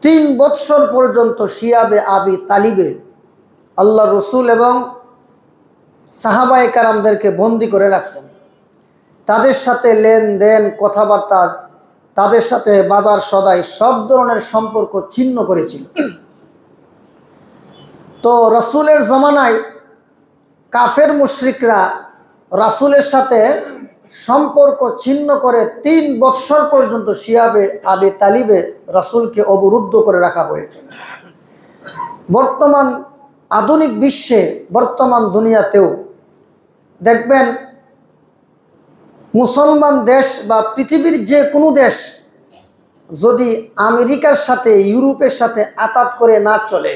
3 বৎসর পর্যন্ত শিয়াবে আবি তালিবে আল্লাহ রসুল এবং সাহাবায়ে কেরামদেরকে বন্দী করে রাখছেন। তাদের সাথে লেনদেন, কথাবার্তা, তাদের সাথে বাজার সদাই সব ধরনের সম্পর্ক ছিন্ন করেছিল। তো রাসূলের জমানায় কাফের মুশরিকরা রাসূলের সাথে সম্পর্ক ছিন্ন করে 3 বৎসর পর্যন্ত শিয়াবে আবি তালিবে রাসূলকে অবরুদ্ধ করে রাখা হয়েছে। বর্তমান আধুনিক বিশ্বে, বর্তমান দুনিয়াতেও দেখবেন মুসলমান দেশ বা পৃথিবীর যে কোনো দেশ যদি আমেরিকার সাথে, ইউরোপের সাথে আতাত করে না চলে,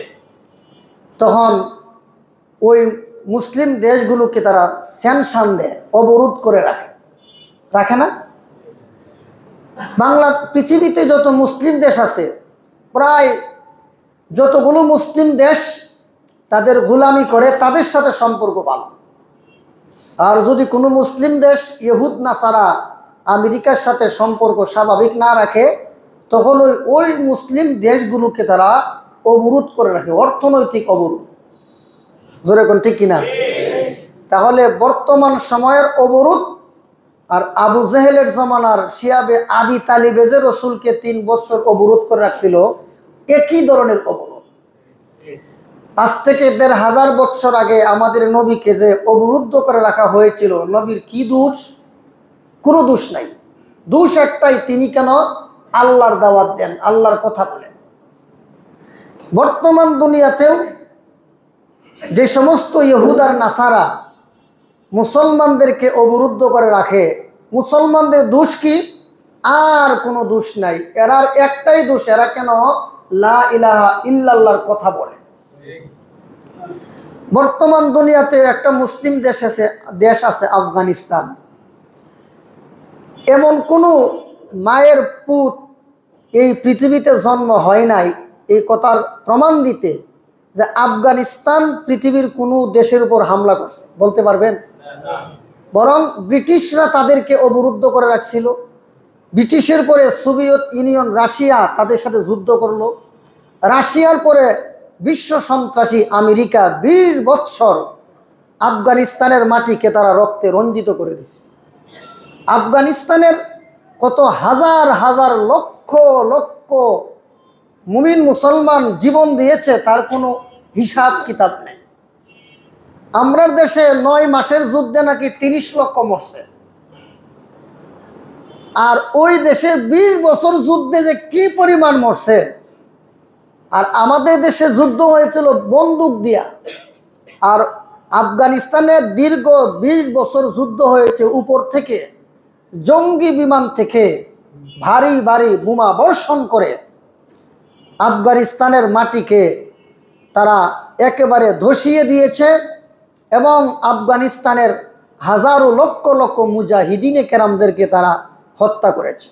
তখন ওই মুসলিম দেশগুলোকে তারা স্যাংশন দেয়, অবরোধ করে রাখে না? পৃথিবীতে যত মুসলিম দেশ আছে, প্রায় যতগুলো মুসলিম দেশ তাদের গোলামি করে, তাদের সাথে সম্পর্ক ভালো। আর যদি কোনো মুসলিম দেশ ইহুদ নাসারা আমেরিকার সাথে সম্পর্ক স্বাভাবিক না রাখে, তখন ওই মুসলিম দেশগুলোকে তারা অবরোধ করে রাখে, অর্থনৈতিক অবরোধ। জোরে কোন ঠিক কিনা? তাহলে বর্তমান সময়ের অবরোধ আর আবু জেহেলের জমানার শিয়াবে আবি তালিবে যে রসুলকে 3 বছর অবরোধ করে রাখছিল, একই ধরনের অবরোধ। আজ থেকে 1500 বছর আগে আমাদের নবীকে যে অবরুদ্ধ করে রাখা হয়েছিল, নবীর কি দোষ? কোনো দোষ নাই। দোষ একটাই, তিনি কেন আল্লাহর দাওয়াত দেন, আল্লাহর কথা বলেন। বর্তমান দুনিয়াতেও যে সমস্ত ইহুদ আর নাসারা মুসলমানদেরকে অবরুদ্ধ করে রাখে, মুসলমানদের দোষ কি? আর কোনো দোষ নাই। এরার একটাই দোষ, এরা কেন লা ইলাহা ইল্লাল্লাহর কথা বলে। বর্তমান দুনিয়াতে একটা মুসলিম দেশ আছে আফগানিস্তান। এমন কোনো মায়ের পুত এই পৃথিবীতে জন্ম হয় নাই এই কথার প্রমাণ দিতে যে আফগানিস্তান পৃথিবীর কোনো দেশের উপর হামলা করছে, বলতে পারবেন? বরং ব্রিটিশরা তাদেরকে অবরুদ্ধ করে রাখছিল। ব্রিটিশের পরে সোভিয়েত ইউনিয়ন, রাশিয়া তাদের সাথে যুদ্ধ করলো। রাশিয়ার পরে বিশ্ব সন্ত্রাসী আমেরিকা 20 বৎসর আফগানিস্তানের মাটিকে তারা রক্তে রঞ্জিত করে দিছে। আফগানিস্তানের কত হাজার হাজার লক্ষ লক্ষ মুমিন মুসলমান জীবন দিয়েছে, তার কোনো হিসাব কিতাব নেই। আমরার দেশে 9 মাসের যুদ্ধে নাকি 30 লক্ষ মরছে। আর ওই দেশে 20 বছর যুদ্ধে যে কি পরিমাণ মরছে। আর আমাদের দেশে যুদ্ধ হয়েছিল বন্দুক দিয়া, আর আফগানিস্তানে দীর্ঘ 20 বছর যুদ্ধ হয়েছে উপর থেকে, জঙ্গি বিমান থেকে ভারী ভারী বোমা বর্ষণ করে আফগানিস্তানের মাটিকে তারা একেবারে ধসিয়ে দিয়েছে এবং আফগানিস্তানের হাজারো লক্ষ লক্ষ মুজাহিদিনে কেরামদেরকে তারা হত্যা করেছে।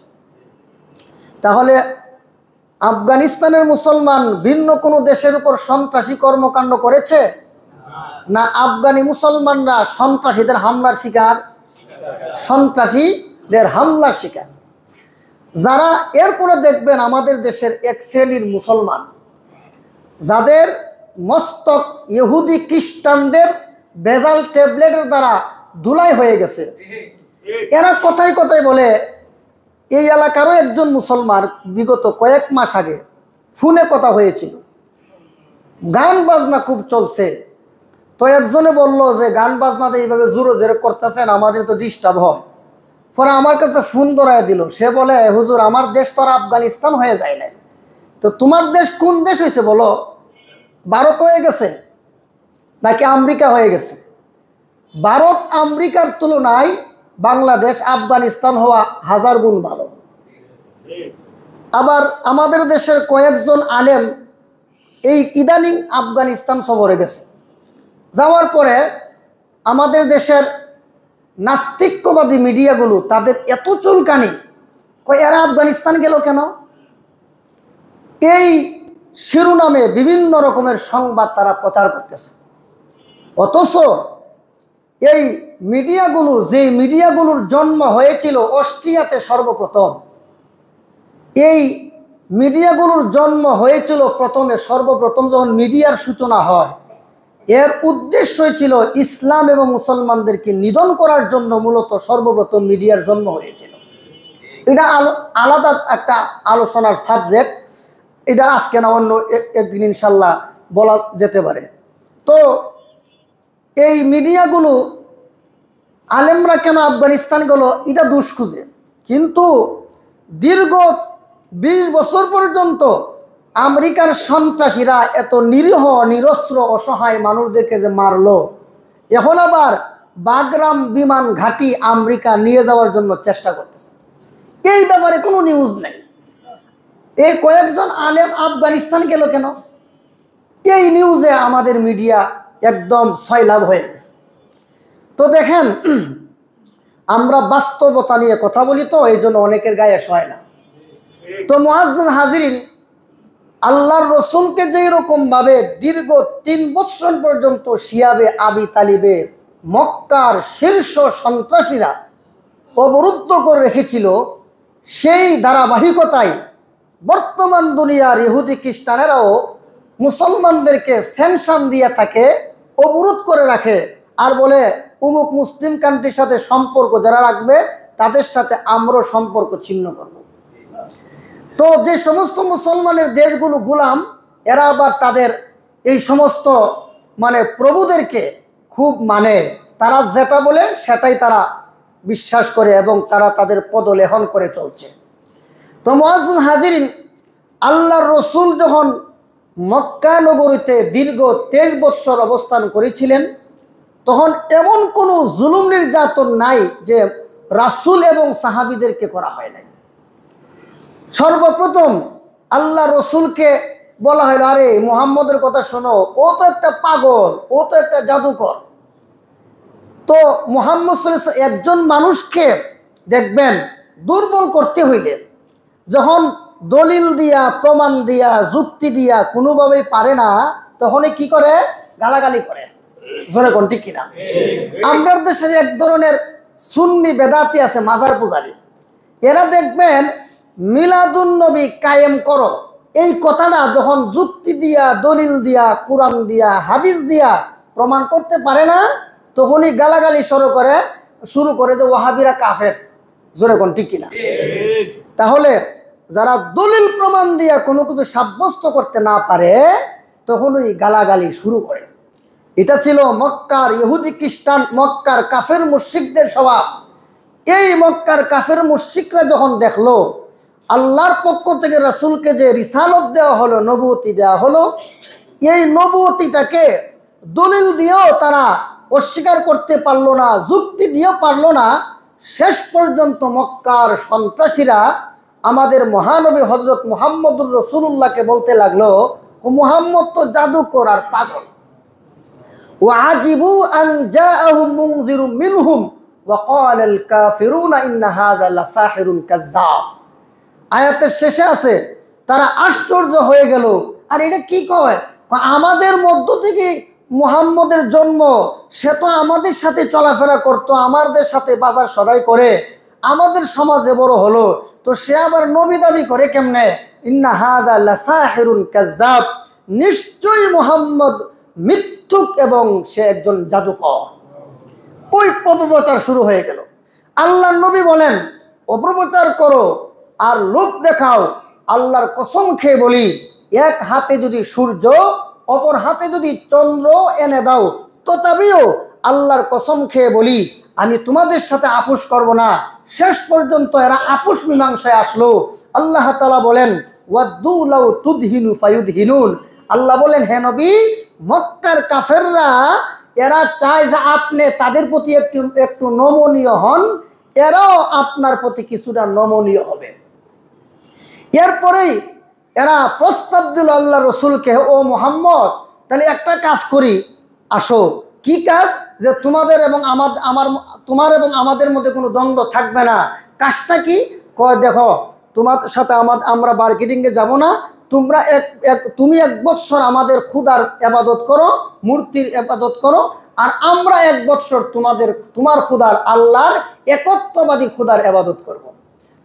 তাহলে আফগানিস্তানের মুসলমান ভিন্ন কোনো দেশের উপর সন্ত্রাসী কর্মকাণ্ড করেছে না? আফগানি মুসলমানরা সন্ত্রাসীদের হামলার শিকার, সন্ত্রাসীদের হামলার শিকার। যারা এরপরে দেখবেন আমাদের দেশের এক শ্রেণীর মুসলমান যাদের মস্তক ইহুদি খ্রিস্টানদের ভেজাল ট্যাবলেটের দ্বারা ধুলাই হয়ে গেছে, এরা কথায় কথায় বলে, এই এলাকারও একজন মুসলমান বিগত কয়েক মাস আগে ফোনে কথা হয়েছিল, গান বাজনা খুব চলছে। তো একজনে বলল যে গান বাজনাতে এইভাবে জোরে জোরে করতেছেন, আমাদের তো ডিস্টার্ব হয়। পরে আমার কাছে ফোন ধরায় দিল। সে বলে, হুজুর আমার দেশ তো আর আফগানিস্তান হয়ে যায় না, তো তোমার দেশ কোন দেশ হয়েছে বলো? ভারত হয়ে গেছে নাকি আমেরিকা হয়ে গেছে? ভারত আমেরিকার তুলনায় বাংলাদেশ আফগানিস্তান হওয়া 1000 গুণ ভালো। আবার আমাদের দেশের কয়েকজন আলেম এই ইদানিং আফগানিস্তান সফরে গেছে। যাওয়ার পরে আমাদের দেশের নাস্তিক্যবাদী মিডিয়াগুলো তাদের এত চুলকানি, এরা আফগানিস্তান গেল কেন, এই শিরোনামে বিভিন্ন রকমের সংবাদ তারা প্রচার করতেছে। অথচ এই মিডিয়াগুলো, যে মিডিয়াগুলোর জন্ম হয়েছিল অস্ট্রিয়াতে সর্বপ্রথম, এই মিডিয়াগুলোর জন্ম হয়েছিল প্রথমে, সর্বপ্রথম যখন মিডিয়ার সূচনা হয়, এর উদ্দেশ্যই ছিল ইসলাম এবং মুসলমানদেরকে নিধন করার জন্য মূলত সর্বপ্রথম মিডিয়ার জন্ম হয়েছিল। এটা আলাদা একটা আলোচনার সাবজেক্ট, এটা আজকে না অন্য একদিন ইনশাল্লাহ বলা যেতে পারে। তো এই মিডিয়াগুলো আলেমরা কেন আফগানিস্তান গেল এটা দোষ খুঁজে, কিন্তু দীর্ঘ 20 বছর পর্যন্ত আমেরিকার সন্ত্রাসীরা এত নিরীহ নিরস্ত্র অসহায় মানুষদেরকে যে মারলো, এখন আবার বাগরাম বিমান ঘাঁটি আমেরিকা নিয়ে যাওয়ার জন্য চেষ্টা করতেছে। এই ব্যাপারে কোনো নিউজ নেই। এই কয়েকজন আলেম আফগানিস্তান গেল কেন, এই নিউজে আমাদের মিডিয়া একদম সয়লাভ হয়ে গেছে। তো দেখেন, আমরা বাস্তবতা নিয়ে কথা বলি, তো এই জন্য অনেকের গায়ে সয় না। তো মুআজ্জিন হাজিরিন, আল্লাহর রসুলকে যেই রকম ভাবে দীর্ঘ 3 বছর পর্যন্ত শিয়াবে আবি তালিবে মক্কার শীর্ষ সন্ত্রাসীরা অবরুদ্ধ করে রেখেছিল, সেই ধারাবাহিকতায় বর্তমান দুনিয়ার ইহুদি খ্রিস্টানেরাও মুসলমানদেরকে স্যাংশন দিয়ে থাকে, অবরোধ করে রাখে, আর বলে অমুক মুসলিম কান্ট্রির সাথে সম্পর্ক যারা রাখবে তাদের সাথে আমরা সম্পর্ক ছিন্ন করব। তো যে সমস্ত মুসলমানের দেশগুলো গোলাম, এরা আবার তাদের এই সমস্ত প্রভুদেরকে খুব তারা যেটা বলে সেটাই তারা বিশ্বাস করে এবং তারা তাদের পদলেহন করে চলছে। তো মুআজ্জিন হাজিরিন, আল্লাহর রসুল যখন মক্কা নগরীতে দীর্ঘ 23 বছর অবস্থান করেছিলেন, তখন এমন কোনো জুলুম নির্যাতন নাই যে রাসূল এবং সাহাবীদেরকে করা হয় নাই। সর্বপ্রথম আল্লাহ রসুলকে বলা হলো, আরে মুহাম্মদের কথা শোনো, ও তো একটা পাগল, ও তো একটা জাদুকর। তো মুহাম্মদ সাল্লাল্লাহু আলাইহি ওয়াসাল্লাম একজন মানুষকে দেখবেন দুর্বল করতে হইলে যখন দলিল দিয়া, প্রমাণ দিয়া, যুক্তি দিয়া কোনোভাবেই পারে না, তখন কি করে? গালাগালি করে। জোরে কোন ঠিক কিনা? আমাদের দেশের এক ধরনের সুন্নি বেদাতি আছে, মাজার পূজারী, এরা দেখবেন মিলাদুন নবী কায়েম করো, এই কথাটা যখন যুক্তি দিয়া, দলিল দিয়া, কোরআন দিয়া, হাদিস দিয়া প্রমাণ করতে পারে না, তখনই গালাগালি শুরু করে যে ওয়াহাবিরা কাফের। জোরে কোন ঠিক কিনা? তাহলে যারা দলিল প্রমাণ দিয়া কোনো কিছু সাব্যস্ত করতে না পারে, তখনই গালাগালি শুরু করে। এটা ছিল মক্কার ইহুদি খ্রিস্টান, মক্কার কাফের মুশরিকদের স্বভাব। এই মক্কার কাফের মুশরিকরা যখন দেখলো আল্লাহর পক্ষ থেকে রাসূলকে যে রিসালত দেওয়া হলো, নবুয়তি দেওয়া হলো, এই নবুয়তিটাকে দলিল দিয়েও তারা অস্বীকার করতে পারলো না, যুক্তি দিয়েও পারলো না। শেষ পর্যন্ত মক্কার সন্ত্রাসীরা আমাদের মহানবী হযরত মুহাম্মদুর রাসূলুল্লাহকে বলতে লাগলো, মুহাম্মদ তো জাদুকর আর পাগল। ওয়াজিবু আন জাআহুম মুনযিরুম মিনহুম ওয়া ক্বালাল কাফিরুনা ইন্না হাযা লাসাহিরুন কাযযাব। আয়াতের শেষে আছে, তারা আশ্চর্য হয়ে গেল, আর এটা কি কয়? আমাদের মধ্য থেকে মুহাম্মদের জন্ম, সে তো আমাদের সাথে চলাফেরা করতো, আমাদের সাথে বাজার সদাই করে, আমাদের সমাজে বড় হলো, তো সে আবার নবী দাবি করে কেমনে? ইন্না হাযা লাসাহিরুন কাযযাব, নিশ্চয়ই মুহাম্মদ মিথ্যুক এবং সে একজন জাদুকর। ওই অপপ্রচার শুরু হয়ে গেল। আল্লাহর নবী বলেন, অপপ্রচার করো আর লোক দেখাও, আল্লাহর কসম খেয়ে বলি, এক হাতে যদি সূর্য, অপর হাতে যদি চন্দ্র এনে দাও, তথাপিও আল্লাহর কসম খেয়ে বলি আমি তোমাদের সাথে আপোষ করব না। শেষ পর্যন্ত এরা আপোষ মীমাংসায় আসলো। আল্লাহ তাআলা বলেন, ওয়াদ্দু লাউ তুদহিনু ফায়ুদহিনুন। আল্লাহ বলেন, হে নবী, মক্কার কাফেররা এরা চায় যে আপনি তাদের প্রতি একটু নমনীয় হন, এরাও আপনার প্রতি কিছুটা নমনীয় হবে। এরপরেই এরা প্রস্তাব দিল আল্লাহ রসুলকে, ও মুহাম্মদ, তাহলে একটা কাজ করি, আসো। কি কাজ? যে তোমার এবং আমাদের মধ্যে কোনো দ্বন্দ্ব থাকবে না। কাজটা কি? কয়, দেখো, তোমার সাথে আমরা মার্কেটিংয়ে যাব না, তুমি 1 বৎসর আমাদের খুদার ইবাদত করো, মূর্তির ইবাদত করো, আর আমরা 1 বৎসর তোমার খুদার, আল্লাহর একত্ববাদী খুদার ইবাদত করব।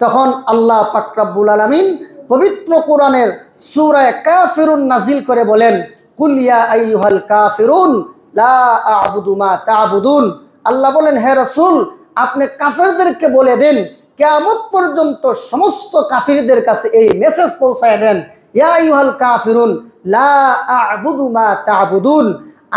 তখন আল্লাহ পাক রব্বুল আলামিন পবিত্র কোরআনের সূরা কাফিরুন নাজিল করে বলেন, কুল ইয়া আইয়ুহাল কাফিরুন লা আ'বুদু মা তা'বুদুন। আল্লাহ বলেন, হে রাসূল, আপনি কাফেরদেরকে বলে দেন, কিয়ামত পর্যন্ত সমস্ত কাফিরদের কাছে এই মেসেজ পৌঁছায় দেন, ইয়া আইয়ুহাল কাফিরুন লা আ'বুদু মা তা'বুদুন,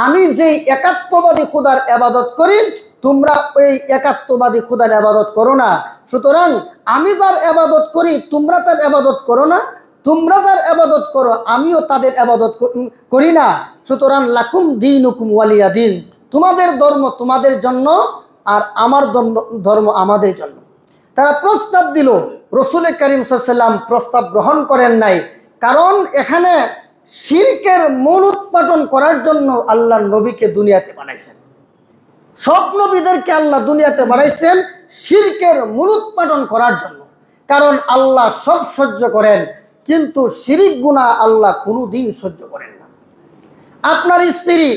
আমি যেই একাত্মবাদী খোদার ইবাদত করি তোমরা ওই একাত্মবাদী খোদার ইবাদত করো না। সুতরাং আমি যার ইবাদত করি তোমরা তার ইবাদত করো না, তোমরা যার ইবাদত করো আমিও তাদের ইবাদত করি না। সুতরাং লাকুম দীনুকুম ওয়ালিয়া দিন, তোমাদের ধর্ম তোমাদের জন্য আর আমার ধর্ম আমাদের জন্য। তারা প্রস্তাব দিল, রাসূল করিম সাল্লাল্লাহু আলাইহি ওয়াসাল্লাম প্রস্তাব গ্রহণ করেন নাই, কারণ এখানে শিরকের মূল উৎপাটন করার জন্য আল্লাহর নবীকে দুনিয়াতে বানাইছেন। সব নবীদেরকে আল্লাহ দুনিয়াতে বানাইছেন শিরকের মূল উৎপাটন করার জন্য, কারণ আল্লাহ সব সহ্য করেন, কিন্তু শিরিক গুনাহ আল্লাহ কোনোদিন সহ্য করেন না। আপনার স্ত্রী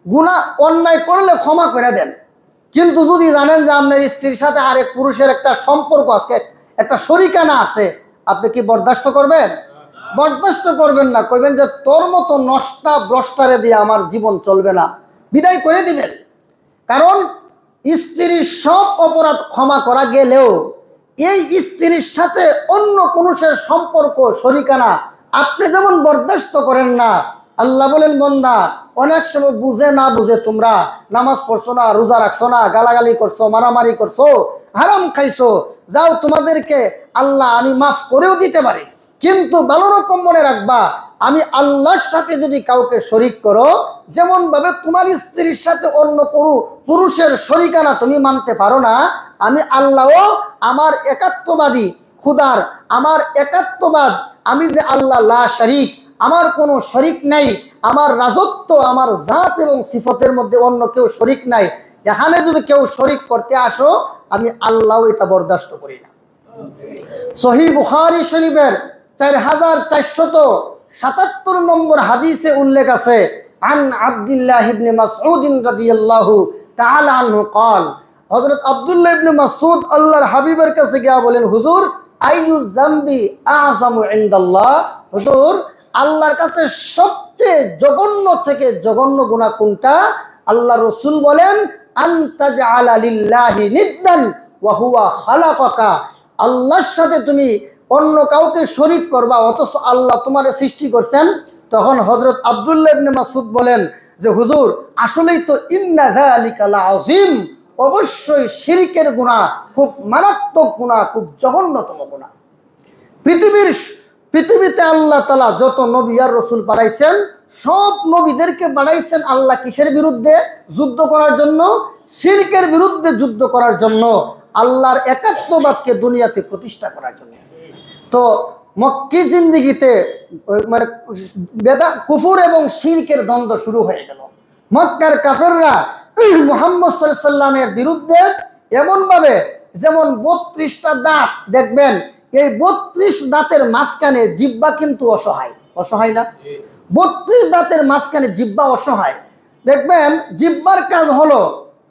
গুনাহ অন্যায় করলে ক্ষমা করে দেন, কিন্তু যদি জানেন যে আপনার স্ত্রীর সাথে আরেক পুরুষের একটা সম্পর্ক আজকে একটা শরিকানা আছে, আপনি কি বরদাস্ত করবেন? বরদাস্ত করবেন না, কইবেন যে তোর মতো নষ্টা ভ্রষ্টারে দিয়ে আমার জীবন চলবে না, বিদায় করে দিবেন। কারণ স্ত্রীর সব অপরাধ ক্ষমা করা গেলেও এই স্ত্রীর সাথে অন্য পুরুষের সম্পর্ক শরিকানা আপনি যেমন বরদাস্ত করেন না, আল্লাহ বলেন, বান্দা অনেক সময় বুঝে না বুঝে তোমরা নামাজ পড়ছো না, রোজা রাখছো না, গালাগালি করছো, মারামারি করছো, হারাম খাইছো, যাও তোমাদেরকে আল্লাহ আমি মাফ করেও দিতে পারি, কিন্তু ভালো রকম মনে রাখবা আমি আল্লাহর সাথে যদি কাউকে শরিক করো, যেমন ভাবে তোমার স্ত্রীর সাথে অন্য কোনো পুরুষের শরিকানা তুমি মানতে পারো না, আমি আল্লাহও আমার একাত্মবাদী খুদার, আমার একাত্মবাদ, আমি যে আল্লাহ লা শারিক, আমার কোনো শরিক নাই, আমার রাজত্ব আমার জাত এবং সিফতের মধ্যে অন্য কেউ শরিক নাই, এখানে যদি কেউ শরিক করতে আসো আমি আল্লাহও এটা বরদাস্ত করি না। সহিহ বুখারী শরীফের 4477 নম্বর হাদিসে উল্লেখ আছে, আন আব্দুল্লাহ ইবনে মাসউদ রাদিয়াল্লাহু তাআলা আনহু قال, হযরত আব্দুল্লাহ ইবনে মাসউদ আল্লাহর হাবিবের কাছে গিয়ে বলেন, হুজুর আইয়ু যামবি আযমু ইনদাল্লাহ, হুজুর আল্লাহর কাছে সবচেয়ে জঘন্য থেকে জঘন্য গুনাহ কোনটা? আল্লাহ রাসূল বলেন, আনতাজআলা লিল্লাহি নিদ্দান ওয়া হুয়া খালাকাকা, আল্লাহর সাথে তুমি অন্য কাউকে শরিক করবা অথচ আল্লাহ তোমারে সৃষ্টি করছেন। তখন হযরত আব্দুল্লাহ ইবনে মাসউদ বলেন যে, হুজুর আসলেই তো ইন্না যালিকা লাযীম, অবশ্যই শিরকের গুনাহ খুব মারাত্মক গুনাহ, খুব জঘন্যতম গুনাহ। পৃথিবীতে আল্লাহ তাআলা যত নবী আর রাসূল পাঠাইছেন, সব নবীদেরকে বানাইছেন আল্লাহ কিসের বিরুদ্ধে? যুদ্ধ করার জন্য, শিরকের বিরুদ্ধে যুদ্ধ করার জন্য, আল্লাহর একাত্মবাদকে দুনিয়াতে প্রতিষ্ঠা করার জন্য। তো মক্কি জিন্দেগিতে মানে কুফর এবং শিরকের দ্বন্দ্ব শুরু হয়ে গেল। মক্কার কাফেররা মুহাম্মদ সাল্লাল্লাহু আলাইহি সাল্লামের বিরুদ্ধে এমনভাবে, যেমন 32টা দাঁত দেখবেন, এই 32 দাঁতের মাঝখানে জিহ্বা কিন্তু অসহায়, অসহায় না? 32 দাঁতের মাঝখানে জিহ্বা অসহায়। দেখবেন জিহ্বার কাজ হলো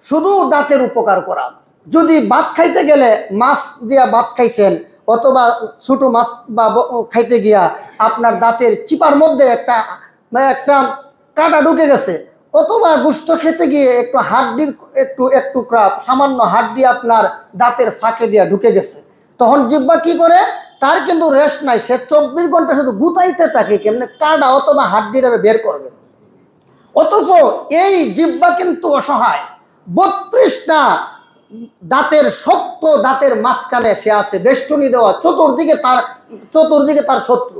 শুধু দাঁতের উপকার করা। যদি ভাত খাইতে গেলে মাছ দিয়া ভাত খাইছেন, অথবা ছোট মাছ বা খাইতে গিয়া আপনার দাঁতের চিপার মধ্যে একটা কাঁটা ঢুকে গেছে, অথবা গোশত খেতে গিয়ে একটু হাড্ডির এক টুকরা সামান্য হাড্ডি আপনার দাঁতের ফাঁকে দিয়া ঢুকে গেছে, তখন জিহ্বা কি করে? তার কিন্তু রেস্ট নাই, সে 24 ঘন্টা শুধু গুতাইতে থাকে কেমনে কাঁটা অথবা হাড্ডিটা বের করবে। অথচ এই জিহ্বা কিন্তু অসহায়, 32টা দাঁতের শক্ত দাঁতের মাঝখানে সে আছে, বেষ্টনী দেওয়া, চতুর্দিকে তার শত্রু।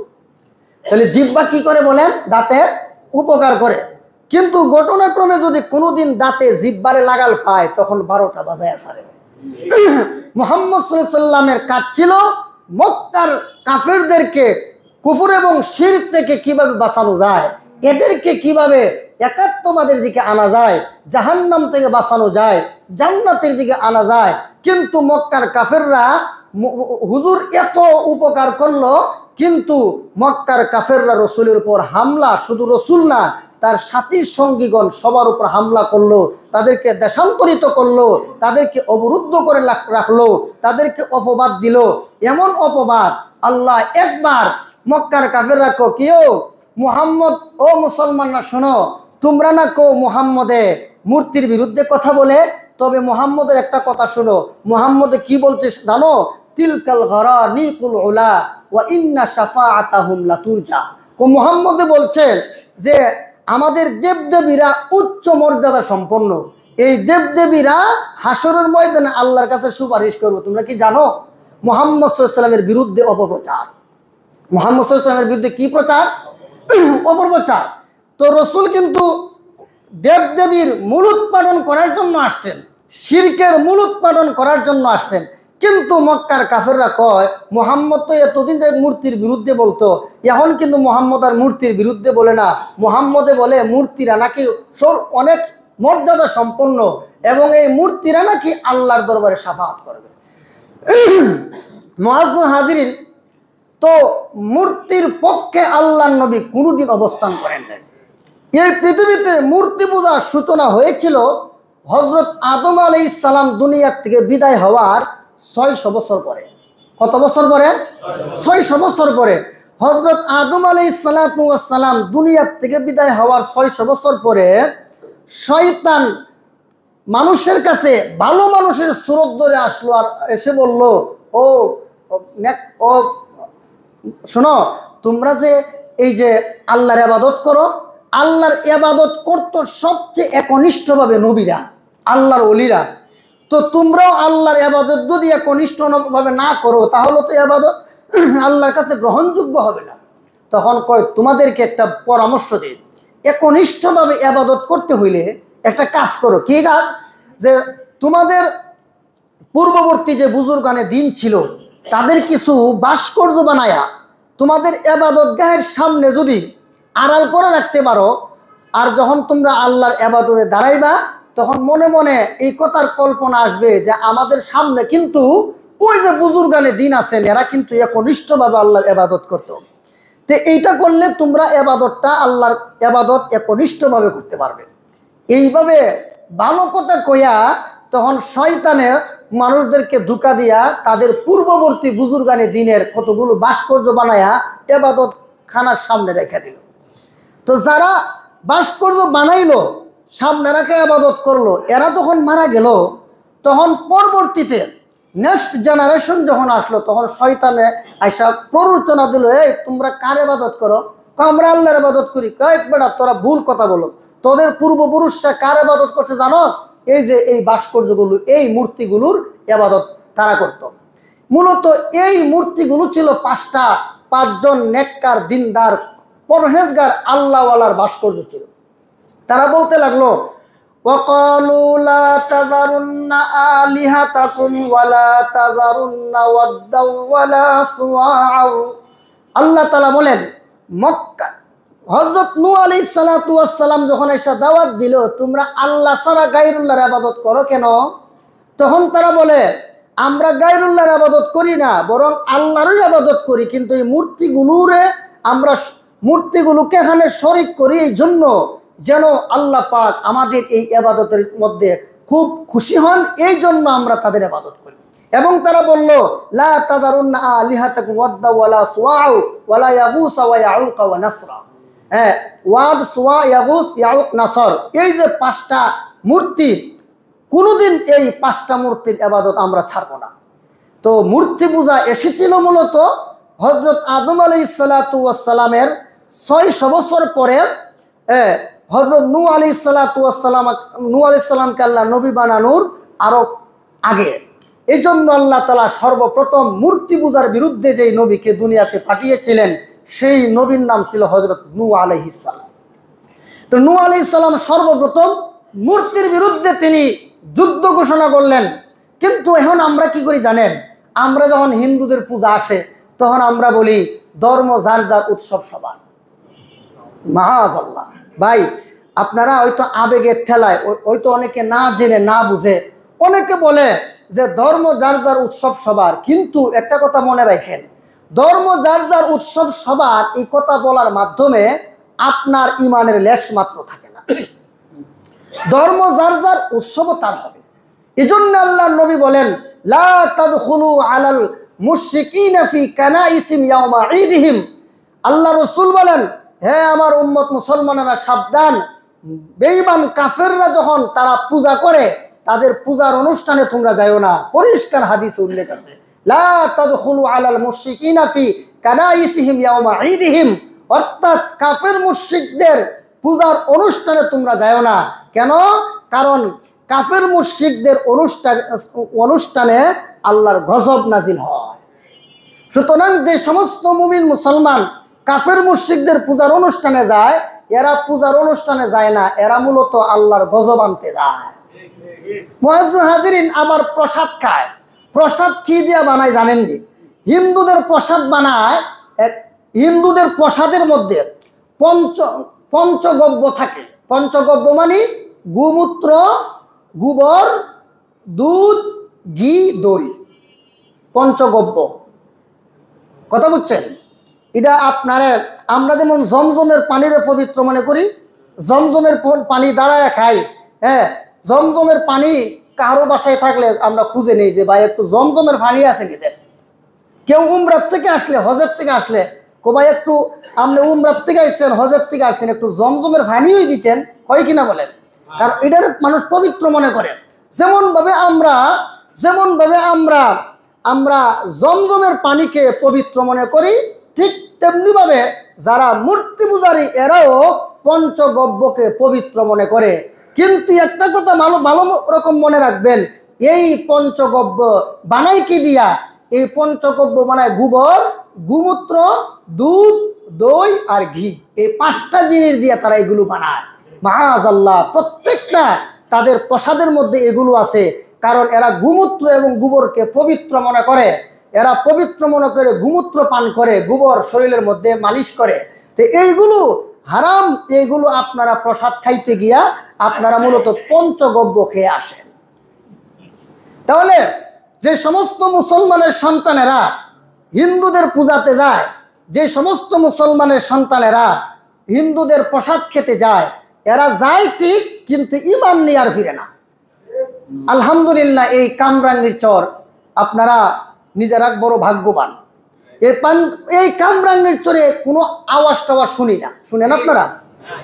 তাহলে জিহ্বা কি করে বলেন? দাঁতের উপকার করে। কিন্তু ঘটনাক্রমে যদি কোনোদিন দাঁতে জিহ্বারে লাগাল পায়, তখন 12টা বাজায় ছাড়ে। মুহাম্মদ সাল্লাল্লাহু আলাইহি সাল্লামের কাজ ছিল মক্কার কাফেরদেরকে কুফর এবং শিরক থেকে কিভাবে বাঁচানো যায়, এদেরকে কিভাবে একাত্মবাদের দিকে আনা যায়, জাহান্নাম থেকে বাঁচানো যায়, জান্নাতের দিকে আনা যায়। কিন্তু মক্কার কাফেররা হুজুর এত উপকার করলো, কিন্তু মক্কার কাফেররা রাসূলের উপর হামলা, শুধু রাসূল না তার সাথী সঙ্গীগণ সবার উপর হামলা করলো, তাদেরকে দেশান্তরিত করলো, তাদেরকে অবরুদ্ধ করে রাখলো, তাদেরকে অপবাদ দিল। এমন অপবাদ আল্লাহ একবার মক্কার কাফেররা কো কেউ মুহাম্মদ ও মুসলমানরা শোনো, তোমরা না কো মুহাম্মদে মূর্তির বিরুদ্ধে কথা বলে, তবে মুহাম্মদের একটা কথা শোনো, মুহাম্মদে কি বলছে জানো? তিলকাল গরানিকুল উলা ওয়া ইন্না শাফাআতাহুম লাতুরজা। কো মুহাম্মদে বলছেন যে আমাদের দেবদেবীরা উচ্চ মর্যাদা সম্পন্ন, এই দেবদেবীরা হাসরের ময়দানে আল্লাহর কাছে সুপারিশ করবে। তোমরা কি জানো? মুহাম্মদ সাল্লাল্লাহু আলাইহি ওয়াসাল্লামের বিরুদ্ধে অপপ্রচার। মুহাম্মদ সাল্লাল্লাহু আলাইহি ওয়াসাল্লামের বিরুদ্ধে কি প্রচার? অপপ্রচার। তো রসুল কিন্তু দেবদেবীর মূল উৎপাদন করার জন্য আসছেন, শিরকের মূল উৎপাদন করার জন্য আসছেন। কিন্তু মক্কার কাফেররা কয় মুহাম্মদ তো এতদিন যে মূর্তির বিরুদ্ধে বলতো, এখন কিন্তু মুহাম্মদ আর মূর্তির বিরুদ্ধে বলে না, মুহাম্মদে বলে মূর্তিরা নাকি অনেক মর্যাদা সম্পন্ন এবং এই মূর্তিরা নাকি আল্লাহর দরবারে শাফাআত করবে। মুআজ্জাজ হাজিরিন, তো মূর্তির পক্ষে আল্লাহর নবী কোনোদিন অবস্থান করেন নাই। এই পৃথিবীতে মূর্তি পূজার সূচনা হয়েছিল হযরত আদম আলাইহিস সালাম দুনিয়া থেকে বিদায় হওয়ার 600 বছর পরে। কত বছর পরে? 600 বছর পরে। হযরত আদম আলাইহিস সালাম দুনিয়া থেকে বিদায় হওয়ার 600 বছর পরে শয়তান মানুষের কাছে ভালো মানুষের সুরত ধরে আসলো আর এসে বলল, ও ও শোনো, তোমরা যে এই যে আল্লাহর ইবাদত করো, আল্লাহর ইবাদত করতো সবচেয়ে একনিষ্ঠভাবে নবীরা, আল্লাহর ওলিরা। তো তোমরাও আল্লাহর ইবাদত যদি একনিষ্ঠভাবে না করো তাহলে তো ইবাদত আল্লাহর কাছে গ্রহণযোগ্য হবে না। তখন কয় তোমাদেরকে একটা পরামর্শ দিই, একনিষ্ঠভাবে ইবাদত করতে হইলে একটা কাজ করো। কি কাজ? যে তোমাদের পূর্ববর্তী যে বুজুর্গানে দিন ছিল তাদের কিছু ভাস্কর্য বানায়া তোমাদের ইবাদত গাহের সামনে যদি আড়াল করে রাখতে পারো, আর যখন তোমরা আল্লাহর ইবাদতে দাঁড়াইবা তখন মনে মনে এই কথার কল্পনা আসবে যে আমাদের সামনে কিন্তু ওই যে বুজুর্গানে দিন আছেন, এরা কিন্তু একনিষ্ঠভাবে আল্লাহর ইবাদত করতো। তো এইটা করলে তোমরা ইবাদতটা আল্লাহর ইবাদত একনিষ্ঠভাবে করতে পারবে। এইভাবে ভালো কথা কইয়া তখন শয়তানে মানুষদেরকে ধোঁকা দিয়া তাদের পূর্ববর্তী বুজুর্গানে দিনের কতগুলো ভাস্কর্য বানায়া ইবাদত খানার সামনে রেখে দিল। তো যারা ভাস্কর্য বানাইলো, সামনে রেখে ইবাদত করলো, এরা যখন মারা গেল তখন পরবর্তীতে নেক্সট জেনারেশন যখন আসলো তখন শয়তানে আইসা প্ররোচনা দিল, এই তোমরা কার ইবাদত করো? আমরা আল্লাহর ইবাদত করি। কয়েক বেটা তোরা ভুল কথা বলো, তোদের পূর্বপুরুষরা কার ইবাদত করতে জানোস? এই যে এই ভাস্কর্যগুলো, এই মূর্তিগুলোর ইবাদত তারা করত। মূলত এই মূর্তিগুলো ছিল পাঁচজন নেককার দিনদার পরহেজগার আল্লাহওয়ালার ভাস্কর্য ছিল। তারা বলতে লাগলো, وَقَالُوا لَا تَذَرُنَّ آلِهَتَكُمْ وَلَا تَذَرُنَّ وَدًّا وَلَا سُوَاعًا। আল্লাহ তাআলা বলেন, মক্কা হযরত নূহ আলাইহিস সালাতু ওয়াস সালাম যখন এসে দাওয়াত দিল তোমরা আল্লাহ ছাড়া গায়রুল্লাহর ইবাদত করো কেন? তখন তারা বলে, আমরা গায়রুল্লাহর ইবাদত করি না, বরং আল্লাহরই ইবাদত করি, কিন্তু এই মূর্তিগুলোকে এখানে শরীক করি এই জন্য যেন আল্লাহ পাক আমাদের এই ইবাদতের মধ্যে খুব খুশি হন, এই জন্য আমরা তাদের ইবাদত করি। এবং তারা বলল, লা তাযারুন্না আলিহাতাকুম ওয়াদ্দা ওয়ালা সুওয়া ওয়ালা ইয়াগুস ওয়া ইয়াউক ওয়া নাসরা। হ্যাঁ, ওয়াদ, সুওয়া, ইয়াগুস, ইয়াউক, নাসর, এই যে 5টা মূর্তি, কোনোদিন এই 5টা মূর্তির ইবাদত আমরা ছাড়ব না। তো মূর্তি পূজা এসেছিল মূলত হযরত আদম আলাইহিস সালাতু ওয়াস সালামের 600 বছর পরে। হযরত নূহ আলাইহিস সালামকে আল্লাহ নবী বানানোর আরো আগে। এই জন্য আল্লাহ তাআলা সর্বপ্রথম মূর্তি পূজার বিরুদ্ধে যেই নবীকে দুনিয়াতে পাঠিয়েছিলেন সেই নবীর নাম ছিল হযরত নূহ আলাইহিস সালাম। তো নূহ আলাইহিস সালাম সর্বপ্রথম মূর্তির বিরুদ্ধে তিনি যুদ্ধ ঘোষণা করলেন। কিন্তু এখন আমরা কি করি জানেন? আমরা যখন হিন্দুদের পূজা আসে তখন আমরা বলি ধর্ম যার যার উৎসব সবার। মাআযাল্লাহ ভাই, আপনারা হয়তো আবেগের ঠেলায় হয়তো অনেকে না জেনে না বুঝে অনেকে বলে যে ধর্ম যার যার উৎসব সবার, কিন্তু একটা কথা মনে রাখেন, ধর্ম যার যার উৎসব সবার এই কথা বলার মাধ্যমে আপনার ইমানের লেশ মাত্র থাকে না। ধর্ম যার যার উৎসব তার হবে। এজন্য আল্লাহর নবী বলেন, লা তাদখুলু আলাল মুশরিকিনা ফি কানাইসিম ইয়াউমা ঈদিহিম। আল্লাহ রাসূল বলেন, হে আমার উম্মত মুসলমানেরা সাবধান, বেঈমান কাফেররা যখন তারা পূজা করে তাদের পূজার অনুষ্ঠানে তোমরা যাইও না। পরিষ্কার হাদিসে উল্লেখ আছে, লা তাদখুলু আলাল মুশরিকিনা ফি কানাইসিহিম ইয়াউমা ঈদিহিম, অর্থাৎ কাফের মুশরিকদের পূজার অনুষ্ঠানে তোমরা যাইও না। কেন? কারণ কাফের মুশরিকদের অনুষ্ঠানে আল্লাহর গজব নাজিল হয়। সুতরাং যে সমস্ত মুমিন মুসলমান কাফের মুশরিকদের পূজার অনুষ্ঠানে যায়, এরা পূজার অনুষ্ঠানে যায় না, এরা মূলত আল্লাহর গজব আনতে যায়। মুআজ্জিজ হাজিরিন, আবার প্রসাদ খায়। প্রসাদ কি দিয়ে বানায় জানেননি? হিন্দুদের প্রসাদ বানায়, হিন্দুদের প্রসাদের মধ্যে পঞ্চগব্য থাকে। পঞ্চগব্য মানে গোমূত্র, গোবর, দুধ, ঘি, দই, পঞ্চগব্য। কথা বুঝছেন? এটা আপনারা, আমরা যেমন জমজমের পানির পবিত্র মনে করি, জমজমের পানি দাঁড়ায় খাই। হ্যাঁ, জমজমের পানি কারো বাসায় থাকলে আমরা খুঁজে নেই যে ভাই একটু জমজমের পানি আছে কি দেন। কেউ উমরাত থেকে আসলে, হজের থেকে আসলে, কো ভাই একটু আপনি উমরাত থেকে আসছেন, হজের থেকে আসছেন, একটু জমজমের পানিও দিতেন, হয় কিনা বলেন? কারণ এটার মানুষ পবিত্র মনে করে। যেমনভাবে আমরা জমজমের পানিকে পবিত্র মনে করি, ঠিক তেমনিভাবে যারা মূর্তি পূজারী এরাও পঞ্চগব্যকে পবিত্র মনে করে। কিন্তু একটা কথা ভালো রকম মনে রাখবেন, এই পঞ্চগব্য বানায় কি দিয়া? এই পঞ্চগব্য বানায় গোবর, গোমূত্র, দুধ, দই আর ঘি, এই 5টা জিনিস দিয়ে তারা এগুলো বানায়। মাআযাল্লাহ, প্রত্যেকটা তাদের প্রসাদের মধ্যে এগুলো আছে। কারণ এরা গোমূত্র এবং গোবরকে পবিত্র মনে করে, এরা পবিত্র মনে করে গোমূত্র পান করে, গোবর শরীরের মধ্যে মালিশ করে। তো এইগুলো হারাম, এইগুলো আপনারা প্রসাদ খাইতে গিয়া আপনারা মূলত পঞ্চগব্য খেয়ে আসেন। তাহলে যে সমস্ত মুসলমানের সন্তানেরা হিন্দুদের পূজাতে যায়, যে সমস্ত মুসলমানের সন্তানেরা হিন্দুদের প্রসাদ খেতে যায়, এরা যায় ঠিক, কিন্তু ঈমান নিয়ে আর ফিরে না। আলহামদুলিল্লাহ, এই কামরাঙ্গীর চর আপনারা নিজেরা বড় ভাগ্যবান। এই কামরাঙ্গীর চরে কোনো আওয়াজ টাওয়াজ শুনি না, শুনেন আপনারা?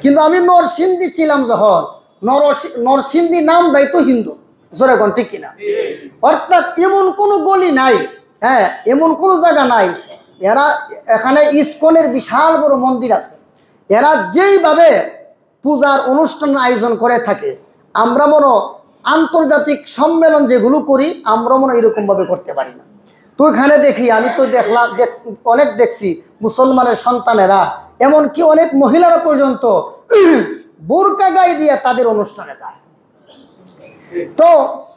কিন্তু আমি নরসিংদী ছিলাম যখন, নরসিংদী নামটাই তো হিন্দু, জোরে কোন ঠিক কিনা? অর্থাৎ এমন কোনো গলি নাই, হ্যাঁ, এমন কোনো জায়গা নাই। এরা এখানে ইসকনের বিশাল বড় মন্দির আছে। এরা যেইভাবে পূজার অনুষ্ঠান আয়োজন করে থাকে, আমরা মনে আন্তর্জাতিক সম্মেলন যেগুলো করি, আমরা মনে এরকমভাবে করতে পারি না। তো এখানে দেখি, আমি তো দেখলাম, অনেক দেখছি মুসলমানের সন্তানেরা, এমনকি অনেক মহিলারা পর্যন্ত বোরকা গায়ে দিয়ে তাদের অনুষ্ঠানে যায়। তো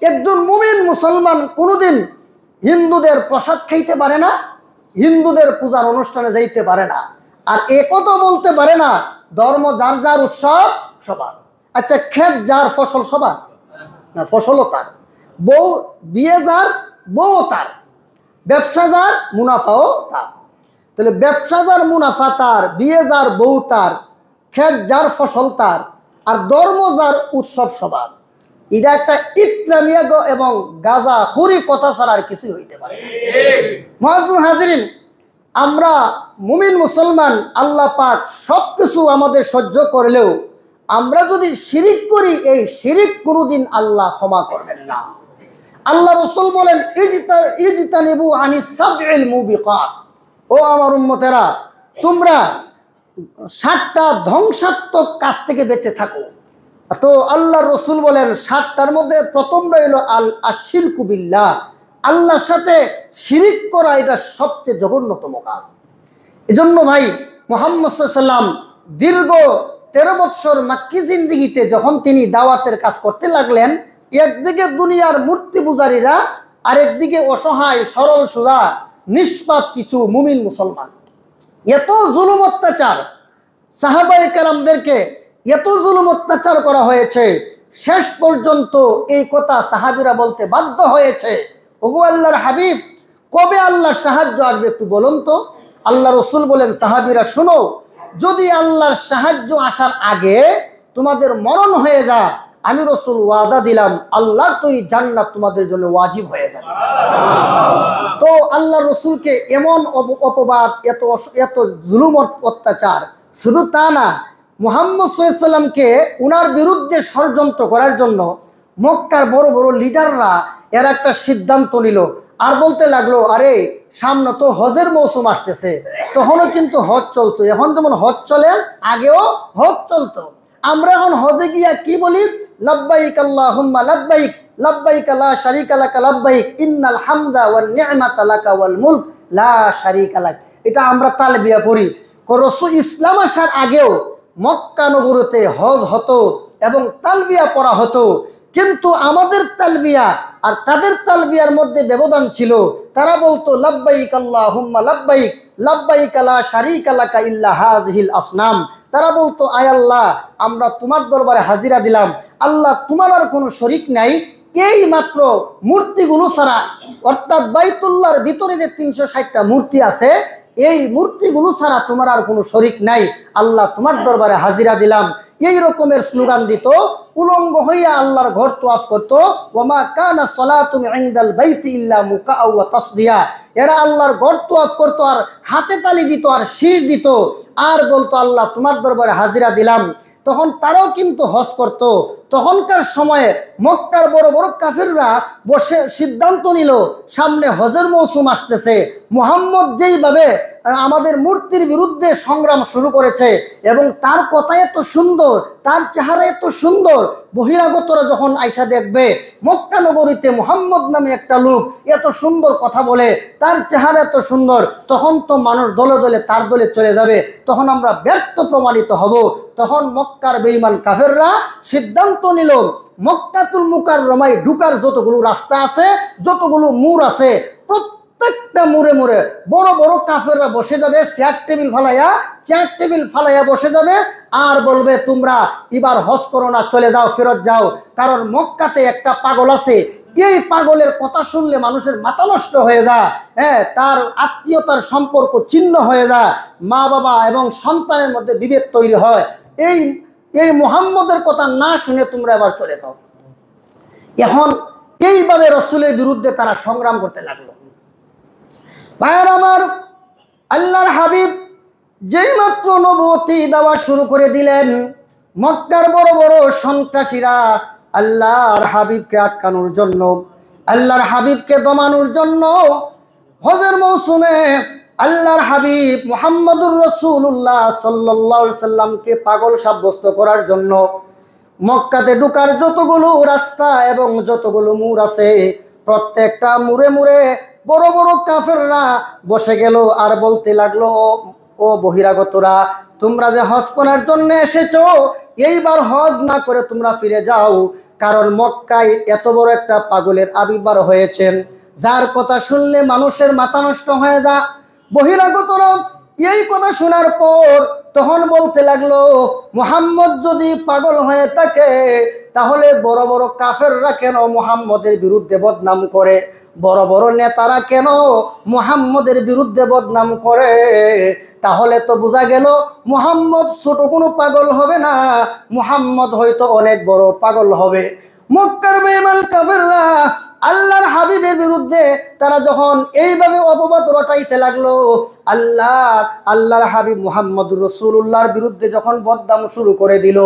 একজন মুমিন মুসলমান কোনোদিন হিন্দুদের প্রসাদ খাইতে পারে না, হিন্দুদের পূজার অনুষ্ঠানে যাইতে পারে না, আর একথা বলতে পারে না ধর্ম যার যার, উৎসব সবার। আচ্ছা, ক্ষেত যার, ফসল সবার না? ফসলও তার, বউ বিয়ে যার, বউ তার, ব্যবসা যার, মুনাফাও তার। তাহলে ব্যবসা যার, মুনাফা তার, বিয়ে যার, বউ তার, ক্ষেত যার, ফসল তার, আর ধর্ম যার, উৎসব সবার। এটা একটা ইসলামিয়া এবং গাজা হুরি কথা ছাড়া আর কিছু হইতে পারে না। মুআজ্জিজ হাজিরিন, আমরা মুমিন মুসলমান, আল্লাহ পাক সবকিছু আমাদের সহ্য করলেও আমরা যদি শিরিক করি, এই শিরিক কোনোদিন আল্লাহ ক্ষমা করবেন না। আল্লাহ রাসূল বলেন, ইজতানিবু আনিস সাবইল মুবিকাত, ও আমার উম্মতেরা, তোমরা 7টা ধ্বংসাত্মক কাজ থেকে বেঁচে থাকো। তো আল্লাহ রসুল বলেন 7টার মধ্যে প্রথমটা হলো আশিরকু বিল্লাহ, আল্লাহর সাথে শিরিক করা, এটা সবচেয়ে জঘন্যতম কাজ। এজন্য ভাই মুহাম্মদ সাল্লাল্লাহু আলাইহি ওয়াসাল্লাম দীর্ঘ 13 বছর মাক্কি জিন্দেগিতে যখন তিনি দাওয়াতের কাজ করতে লাগলেন, একদিকে দুনিয়ার মূর্তি পূজারীরা, আরেকদিকে অসহায় সরল সোজা নিষ্পাপ কিছু মুমিন মুসলমান। এত জুলুম অত্যাচার, সাহাবায়ে কেরামদেরকে এত জুলুম অত্যাচার করা হয়েছে, শেষ পর্যন্ত এই কথা সাহাবীরা বলতে বাধ্য হয়েছে, ওগো আল্লাহর হাবিব, কবে আল্লাহর সাহায্য আসবে একটু বলুন তো। আল্লাহ রসুল বলেন, সাহাবীরা শোনো, যদি আল্লাহর সাহায্য আসার আগে তোমাদের মরণ হয়ে যায়, আমি রাসূল ওয়াদা দিলাম আল্লাহর তৈরি জান্নাত তোমাদের জন্য ওয়াজিব হয়ে যাবে। তো আল্লাহর রাসূলকে এমন অপবাদ, এত জুলুম অত্যাচার, শুধু তা না, মুহাম্মদ সাল্লাল্লাহু আলাইহি ওয়াসাল্লামকে উনার বিরুদ্ধে ষড়যন্ত্র করার জন্য মক্কার বড় বড় লিডাররা এর একটা সিদ্ধান্ত নিল। আর বলতে লাগলো, আরে সামনে তো হজের মৌসুম আসতেছে, তখনও কিন্তু হজ চলতো। এখন যেমন হজ চলে, আগেও হজ চলতো। আমরা এখন হজে গিয়া কি বলি? লাব্বাইক আল্লাহুম্মা লাব্বাইক, লাব্বাইক লা শারীকা লাকা লাব্বাইক, ইন্নাল হামদা ওয়ান নি'মাতা লাকা ওয়াল মুলক লা শারীকা লাক। এটা আমরা তালবিয়া পড়ি। রাসূল ইসলাম আসার আগেও মক্কা নগরীতে হজ হতো এবং তালবিয়া পড়া হতো, কিন্তু আমাদের তালবিয়া আর তাদের তালবিয়ার মধ্যে ব্যবধান ছিল। তারা বলতো লাব্বাইক আল্লাহুম্মা লাব্বাইক, লাব্বাইক লা শারীকা লাকা ইল্লা হাযিহিল আসনাম। তারা বলতো, আয় আল্লাহ, আমরা তোমার দরবারে হাজিরা দিলাম, আল্লাহ তোমার আর কোনো শরীক নাই, এই মাত্র মূর্তিগুলো ছাড়া, অর্থাৎ বাইতুল্লাহর ভিতরে যে 360টা মূর্তি আছে, এই মূর্তিগুলো ছাড়া তোমার আর কোনো শরীক নাই, আল্লাহ তোমার দরবারে হাজিরা দিলাম। এই রকমের স্লোগান দিত। উলঙ্গ হইয়া আল্লাহর ঘর তোয়াফ করত। ওয়ামা কানা সালাতুম ইনদাল বাইতি ইল্লা মুকাআ ওয়া তাসদিয়া। এরা আল্লাহর ঘর তোয়াফ করত আর হাতে তালি দিত আর শীষ দিত আর বলতো, আল্লাহ তোমার দরবারে হাজিরা দিলাম। তখন তারাও কিন্তু হজ করত। তখনকার সময়ে মক্কার বড় বড় কাফিররা বসে সিদ্ধান্ত নিল, সামনে হজের মৌসুম আসতেছে, মুহাম্মদ যেইভাবে আমাদের মূর্তির বিরুদ্ধে সংগ্রাম শুরু করেছে এবং তার কথা এত সুন্দর, তার চেহারা এত সুন্দর, বহিরাগতরা যখন আয়সা দেখবে মক্কা নগরীতে মুহাম্মদ নামে একটা লোক এত সুন্দর কথা বলে, তার চেহারা এত সুন্দর, তখন তো মানুষ দলে দলে তার দলে চলে যাবে, তখন আমরা ব্যর্থ প্রমাণিত হব। তখন মক্কার বেঈমান কাফেররা সিদ্ধান্ত নিল, মক্কাতুল মুকাররমায় ঢুকার যতগুলো রাস্তা আছে, যতগুলো মোড় আছে, প্রত্যেকটা মোড়ে মোড়ে বড় বড় কাফেররা বসে যাবে, চেয়ার টেবিল ফালাইয়া বসে যাবে আর বলবে, তোমরা এবার হজ করো না, চলে যাও, ফেরত যাও। কারণ মক্কাতে একটা পাগল আছে, এই পাগলের কথা শুনলে মানুষের মাথা নষ্ট হয়ে যায়, তার আত্মীয়তার সম্পর্ক ছিন্ন হয়ে যায়, মা বাবা এবং সন্তানের মধ্যে বিভেদ তৈরি হয়। এই মুহাম্মদের কথা না শুনে তোমরা এবার চলে যাও। এখন এইভাবে রাসূলের বিরুদ্ধে তারা সংগ্রাম করতে লাগলো। ভাইয়ের আমার, আল্লাহর হাবিব যেই মাত্র নবুয়তি দেওয়া শুরু করে দিলেন, মক্কার বড় বড় সন্ত্রাসীরা আল্লাহর হাবিবকে আটকানোর জন্য, আল্লাহর হাবিবকে দমানোর জন্য হজের মৌসুমে আল্লাহর হাবিব মুহাম্মদুর রাসূলুল্লাহ সাল্লাল্লাহু আলাইহি সাল্লামকে পাগল সাব্যস্ত করার জন্য মক্কাতে ঢোকার যতগুলো রাস্তা এবং যতগুলো মোড় আছে, প্রত্যেকটা মোড়ে মোড়ে বড় বড় কাফেররা বসে গেল আর বলতে লাগলো, ও বহিরাগতরা, তোমরা যে হজ করার জন্য এসেছো, এইবার হজ না করে তোমরা ফিরে যাও। কারণ মক্কায় এত বড় একটা পাগলের আবির্ভাব হয়েছেন, যার কথা শুনলে মানুষের মাথা নষ্ট হয়ে যায়। বহিরাগতরা এই কথা শোনার পর তখন বলতে লাগলো, মুহাম্মদ যদি পাগল হয়ে থাকে তাহলে বড় বড় কাফেররা কেন মুহাম্মদের বিরুদ্ধে বদনাম করে, বড় বড় নেতারা কেন মুহাম্মদের বিরুদ্ধে বদনাম করে? তাহলে তো বোঝা গেল মুহাম্মদ ছোট কোনো পাগল হবে না, মুহাম্মদ হয়তো অনেক বড় পাগল হবে। মক্কার বেঈমান কাফেররা আল্লাহর হাবিবের বিরুদ্ধে তারা যখন এইভাবে অপবাদ রটাইতে লাগলো, আল্লাহর হাবিব মুহাম্মদুর রাসূলুল্লাহর বিরুদ্ধে যখন বদনাম শুরু করে দিল,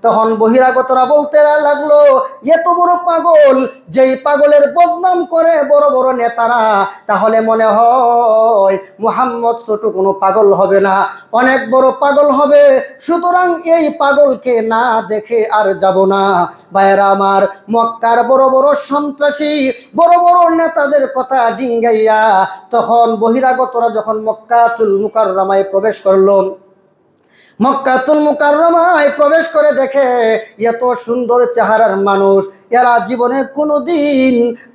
তখন বহিরাগতরা বলতে লাগলো, এত বড় পাগল, যেই পাগলের বদনাম করে বড় বড় নেতারা, তাহলে মনে হয় মুহাম্মদ ছোট কোনো পাগল হবে না, অনেক বড় পাগল হবে। সুতরাং এই পাগলকে না দেখে আর যাব না। ভাইয়েরা আমার, মক্কার বড় বড় সন্ত্রাসী, বড় বড় নেতাদের কথা ডিঙ্গাইয়া তখন বহিরাগতরা যখন মক্কাতুল মুকাররমায় প্রবেশ করলো, মক্কাতুল মুকাররমায় প্রবেশ করে দেখে এত সুন্দর চেহারার মানুষ এরা জীবনে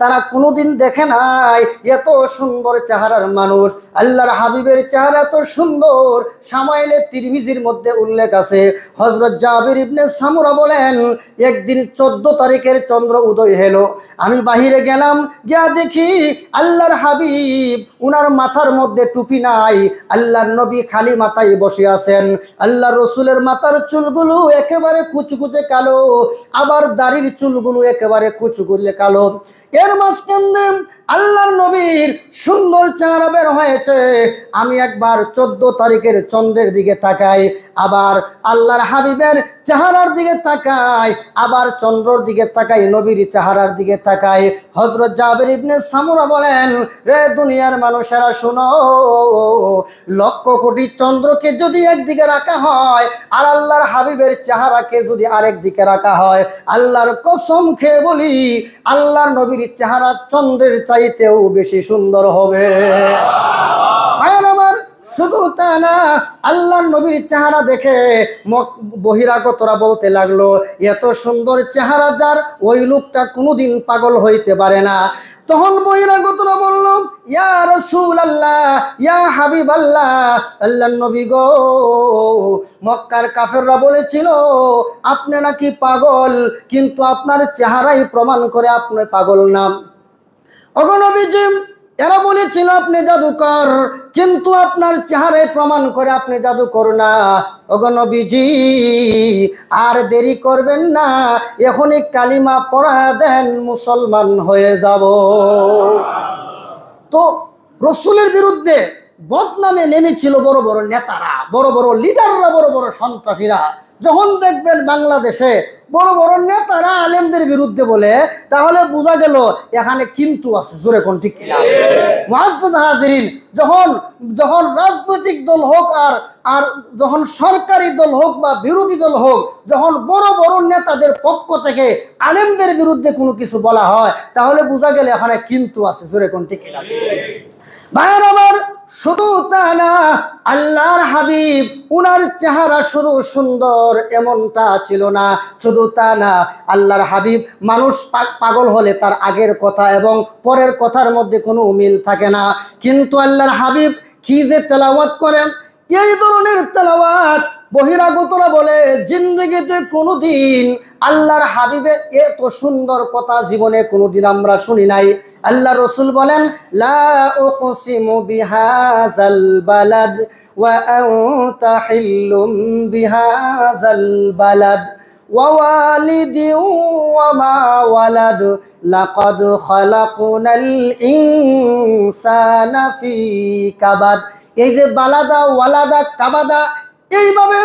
তারা কোনোদিন দেখে নাই। এত সুন্দর চেহারার মানুষ, আল্লাহর হাবিবের চেহারা এত সুন্দর। শামাইলে তিরমিজির মধ্যে উল্লেখ আছে, হযরত জাবির ইবনে সামুরা বলেন, একদিন 14 তারিখের চন্দ্র উদয় হলো, আমি বাহিরে গেলাম, গিয়া দেখি আল্লাহর হাবিব, উনার মাথার মধ্যে টুপি নাই, আল্লাহর নবী খালি মাথায় বসে আছেন। আল্লাহ রসুলের মাথার চুলগুলো একেবারে কুচকুচে কালো, আবার দাড়ির চুলগুলো একেবারে কুচকুচে কালো। এর মাঝখানে আল্লাহর নবীর সুন্দর চেহারা বের হয়েছে। আমি একবার 14 তারিখের চন্দ্রের দিকে তাকাই, আবার আল্লাহর হাবিবের চেহারার দিকে তাকাই, আবার চন্দ্রের দিকে তাকাই, নবীর চেহারার দিকে তাকাই। হযরত জাবের ইবনে সামুরা বলেন, রে দুনিয়ার মানুষেরা শুনো, লক্ষ কোটি চন্দ্রকে যদি একদিকে রাখা হয় আর আল্লাহর হাবিবের চেহারাকে যদি আরেক দিকে রাখা হয়, আল্লাহর কসম খেয়ে বলি আল্লাহর নবীর চেহারা চন্দ্রের চাইতেও বেশি সুন্দর হবে। আমার শুধু তা না, আল্লাহর নবীর চেহারা দেখে বহিরাগতরা বলতে লাগলো, এত সুন্দর চেহারা যার, ওই লোকটা কোনোদিন পাগল হইতে পারে না। তখন বহিরাগতরা বলল, ইয়া রাসূলুল্লাহ, ইয়া হাবিবাল্লাহ, আল্লাহর নবী গো, মক্কার কাফেররা বলেছিল আপনি নাকি পাগল, কিন্তু আপনার চেহারাই প্রমাণ করে আপনি পাগল না। ওগো নবীজি, এরা বলেছিল আপনি জাদুকর, কিন্তু আপনার চেহারায় প্রমাণ করে আপনি জাদুকর না। ওগো নবীজি, আর দেরি করবেন না, এখনই কালিমা পড়া দেন, মুসলমান হয়ে যাব। তো রসুলের বিরুদ্ধে বদনামে নেমেছিল বড় বড় নেতারা, বড় বড় লিডাররা, বড় বড় সন্ত্রাসীরা। যখন দেখবেন বাংলাদেশে বড় বড় নেতারা আলেমদের বিরুদ্ধে বলে, তাহলে বোঝা গেল এখানে কিন্তু আছে। জোরে কোন ঠিক কিনা? মুআজ্জাজ হাজিরিন, যখন রাজনৈতিক দল হোক আর যখন সরকারি দল হোক বা বিরোধী দল হোক, যখন বড় বড় নেতাদের পক্ষ থেকে আলেমদের বিরুদ্ধে কোনো কিছু বলা হয়, তাহলে বোঝা গেল এখানে কিন্তু আছে। জোরে কোন ঠিক কিনা? ভাইয়ের আমার, শুধু তা না, আল্লাহর হাবিব উনার চেহারা শুধু সুন্দর এমনটা ছিল না। শুধু তা না, আল্লাহর হাবিব, মানুষ পাগল হলে তার আগের কথা এবং পরের কথার মধ্যে কোনো মিল থাকে না, কিন্তু আল্লাহর হাবিব কি যে তেলাওয়াত করেন, এই ধরনের তেলাওয়াত বহিরাগতরা বলে জিন্দেগিতে কোনোদিন আল্লাহর হাবিবের এত সুন্দর কথা জীবনে কোনোদিন আমরা শুনি নাই। আল্লাহ রসুল বলেন, লা উকসিমু বিহাযাল বালাদ ওয়া আনতা হিল্লুম বিহাযাল বালাদ ওয়া ওয়ালিদিন ওয়া মা ওয়ালাদ লাকাদ খালাকনাল ইনসানা ফি কাবাদ। এই যে বালাদা, ওয়ালাদা, কাবাদা, এইভাবে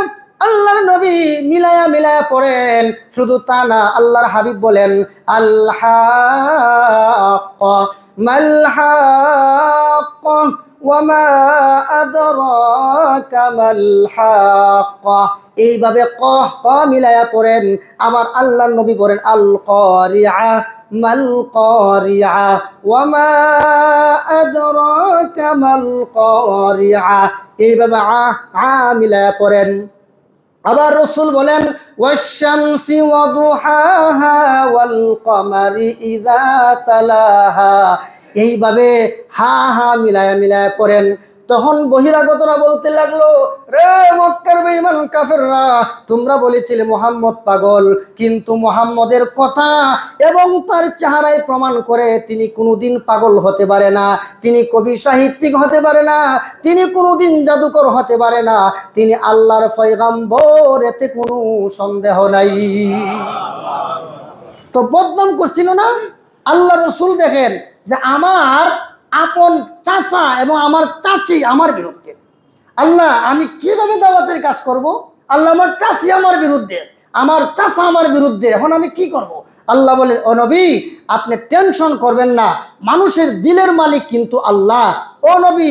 আল্লাহর নবী মিলায়া মিলায়া পড়েন। শুধু তা না, আল্লাহর হাবিব বলেন, আল হাক্ক মাল হাক্ক ওয়া মা আদরাকা মাল হাক্ক। এইভাবে ক মিলায়া পড়েন। আবার আল্লাহর নবী বলেন, আল কারিআ মাল কারিআ ওয়া মা আদরাকা মাল কারিআ। এইভাবে মিলায়া পড়েন। আবার রসুল বলেন, ওয়াশ-শামসি ওয়া দুহাহা ওয়াল কমারি ইযা তালাহা। এইভাবে মিলায়া মিলায়া পড়েন। তখন বহিরাগতরা বলতে লাগলো, রে মক্কার বেঈমান কাফেররা, তোমরা বলেছিলে মুহাম্মদ পাগল, কিন্তু মুহাম্মদের কথা এবং তার চেহারায় প্রমাণ করে তিনি কোনোদিন পাগল হতে পারে না, তিনি কবি সাহিত্যিক হতে পারে না, তিনি কোনোদিন জাদুকর হতে পারে না, তিনি আল্লাহর পয়গম্বর, এতে কোনো সন্দেহ নাই। তো বদনাম করছিল না? আল্লাহ রসুল দেখেন যে আমার আপন চাচা এবং আমার চাচি আমার বিরুদ্ধে, আল্লাহ আমি কিভাবে দাওয়াতের কাজ করব? আল্লাহ আমার চাচি আমার বিরুদ্ধে, আমার চাচা আমার বিরুদ্ধে, এখন আমি কি করব? আল্লাহ বলেন, ও নবী আপনি টেনশন করবেন না, মানুষের দিলের মালিক কিন্তু আল্লাহ। ও নবী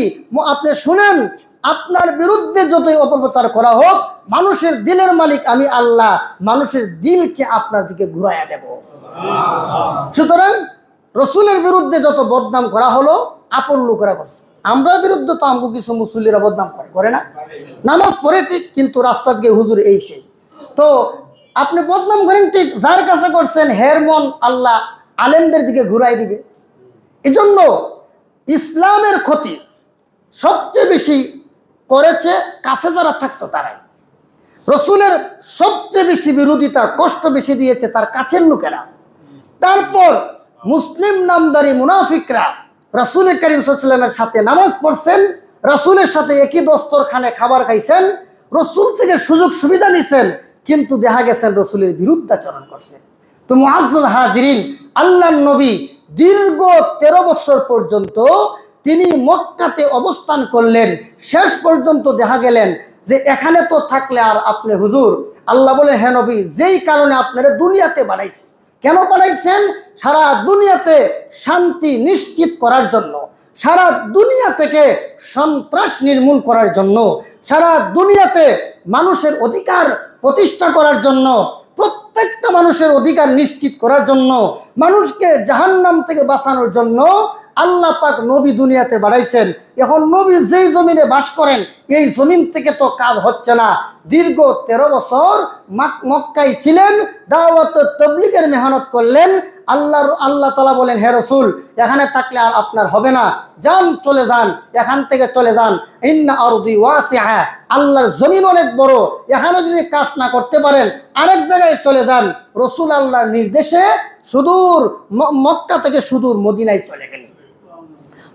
আপনি শুনেন, আপনার বিরুদ্ধে যতই অপপ্রচার করা হোক, মানুষের দিলের মালিক আমি আল্লাহ, মানুষের দিলকে আপনার দিকে ঘুরাইয়া দেব। সুতরাং রসুলের বিরুদ্ধে যত বদনাম করা হলো আপন লোকেরা করছে। আমরা বিরুদ্ধে তো আমগো কিছু মুসল্লিরা বদনাম করে না, নামাজ পড়ে ঠিক, কিন্তু রাস্তা থেকে হুজুর এই সেই। তো আপনি বদনাম করেন ঠিক, যার কাছে করছেন হের মন আল্লাহ আলেমদের দিকে ঘুরাই দিবে। এই জন্য ইসলামের ক্ষতি সবচেয়ে বেশি করেছে কাছে যারা থাকতো তারাই। রসুলের সবচেয়ে বেশি বিরোধিতা, কষ্ট বেশি দিয়েছে তার কাছের লোকেরা। তারপর মুসলিম নামদারি মুনাফিকরা রাসূল করিম সাল্লাল্লাহু আলাইহি ওয়াসাল্লামের সাথে নামাজ পড়ছেন, রাসূলের সাথে একই দস্তরখানে খাবার খাইছেন, রসুল থেকে সুযোগ সুবিধা নিছেন, কিন্তু দেখা গেছেন রসুলের বিরুদ্ধাচরণ করছেন। তো মুআজ্জাজ হাজিরিন, আল্লাহর নবী দীর্ঘ 13 বছর পর্যন্ত তিনি মক্কাতে অবস্থান করলেন। শেষ পর্যন্ত দেখা গেলেন যে এখানে তো থাকলে আর আপনি হুজুর, আল্লাহ বলে, হ্যাঁ নবী, যেই কারণে আপনারা দুনিয়াতে বানাইছে। কেন বানাইছেন? সারা দুনিয়াতে শান্তি নিশ্চিত করার জন্য, সারা দুনিয়া থেকে সন্ত্রাস নির্মূল করার জন্য, সারা দুনিয়াতে মানুষের অধিকার প্রতিষ্ঠা করার জন্য, প্রত্যেকটা মানুষের অধিকার নিশ্চিত করার জন্য, মানুষকে জাহান্নাম থেকে বাঁচানোর জন্য আল্লাহ পাক নবী দুনিয়াতে বাড়াইছেন। এখন নবী যেই জমিনে বাস করেন, এই জমিন থেকে তো কাজ হচ্ছে না। দীর্ঘ 13 বছর মক্কায় ছিলেন, দাওয়াত তাবলীগের মেহনত করলেন। আল্লাহ তাআলা বলেন, হে রাসূল, এখানে থাকলে আর আপনার হবে না, যান, চলে যান, এখান থেকে চলে যান। ইন্না আরদি ওয়াসিআ, আল্লাহর জমিন অনেক বড়, এখানে যদি কাজ না করতে পারেন আরেক জায়গায় চলে যান। রাসূল আল্লাহর নির্দেশে সুদূর মক্কা থেকে সুদূর মদিনায় চলে গেলেন।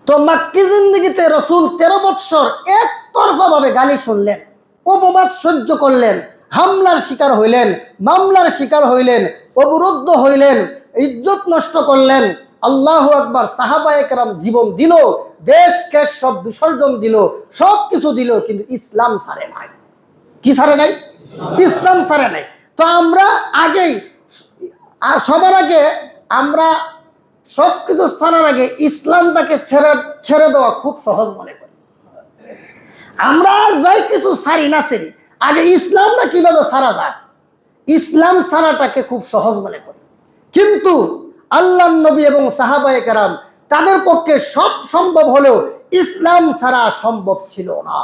তো মাক্কি জিন্দেগিতে রসুল 13 বৎসর একতরফা ভাবে গালি শুনলেন, অপবাদ সহ্য করলেন, হামলার শিকার হইলেন, মামলার শিকার হইলেন, অবরুদ্ধ হইলেন, ইজ্জত নষ্ট করলেন। আল্লাহু আকবার। সাহাবায়ে কেরাম জীবন দিল, দেশকে সব বিসর্জন দিল, সব কিছু দিল, কিন্তু ইসলাম ছাড়ে নাই। কি ছাড়ে নাই? ইসলাম ছাড়ে নাই। তো আমরা আগেই, সবার আগে আমরা সবকিছু ছাড়ার আগে ইসলামটাকে ছেড়ে দেওয়া খুব সহজ মনে করি। আমরা যাই কিছু ছাড়ি না ছাড়ি, আগে ইসলামটা কিভাবে ছাড়া যায়, ইসলাম ছাড়াটাকে খুব সহজ মনে করি। কিন্তু আল্লাহর নবী এবং সাহাবায়ে কেরাম, তাদের পক্ষে সব সম্ভব হলেও ইসলাম ছাড়া সম্ভব ছিল না।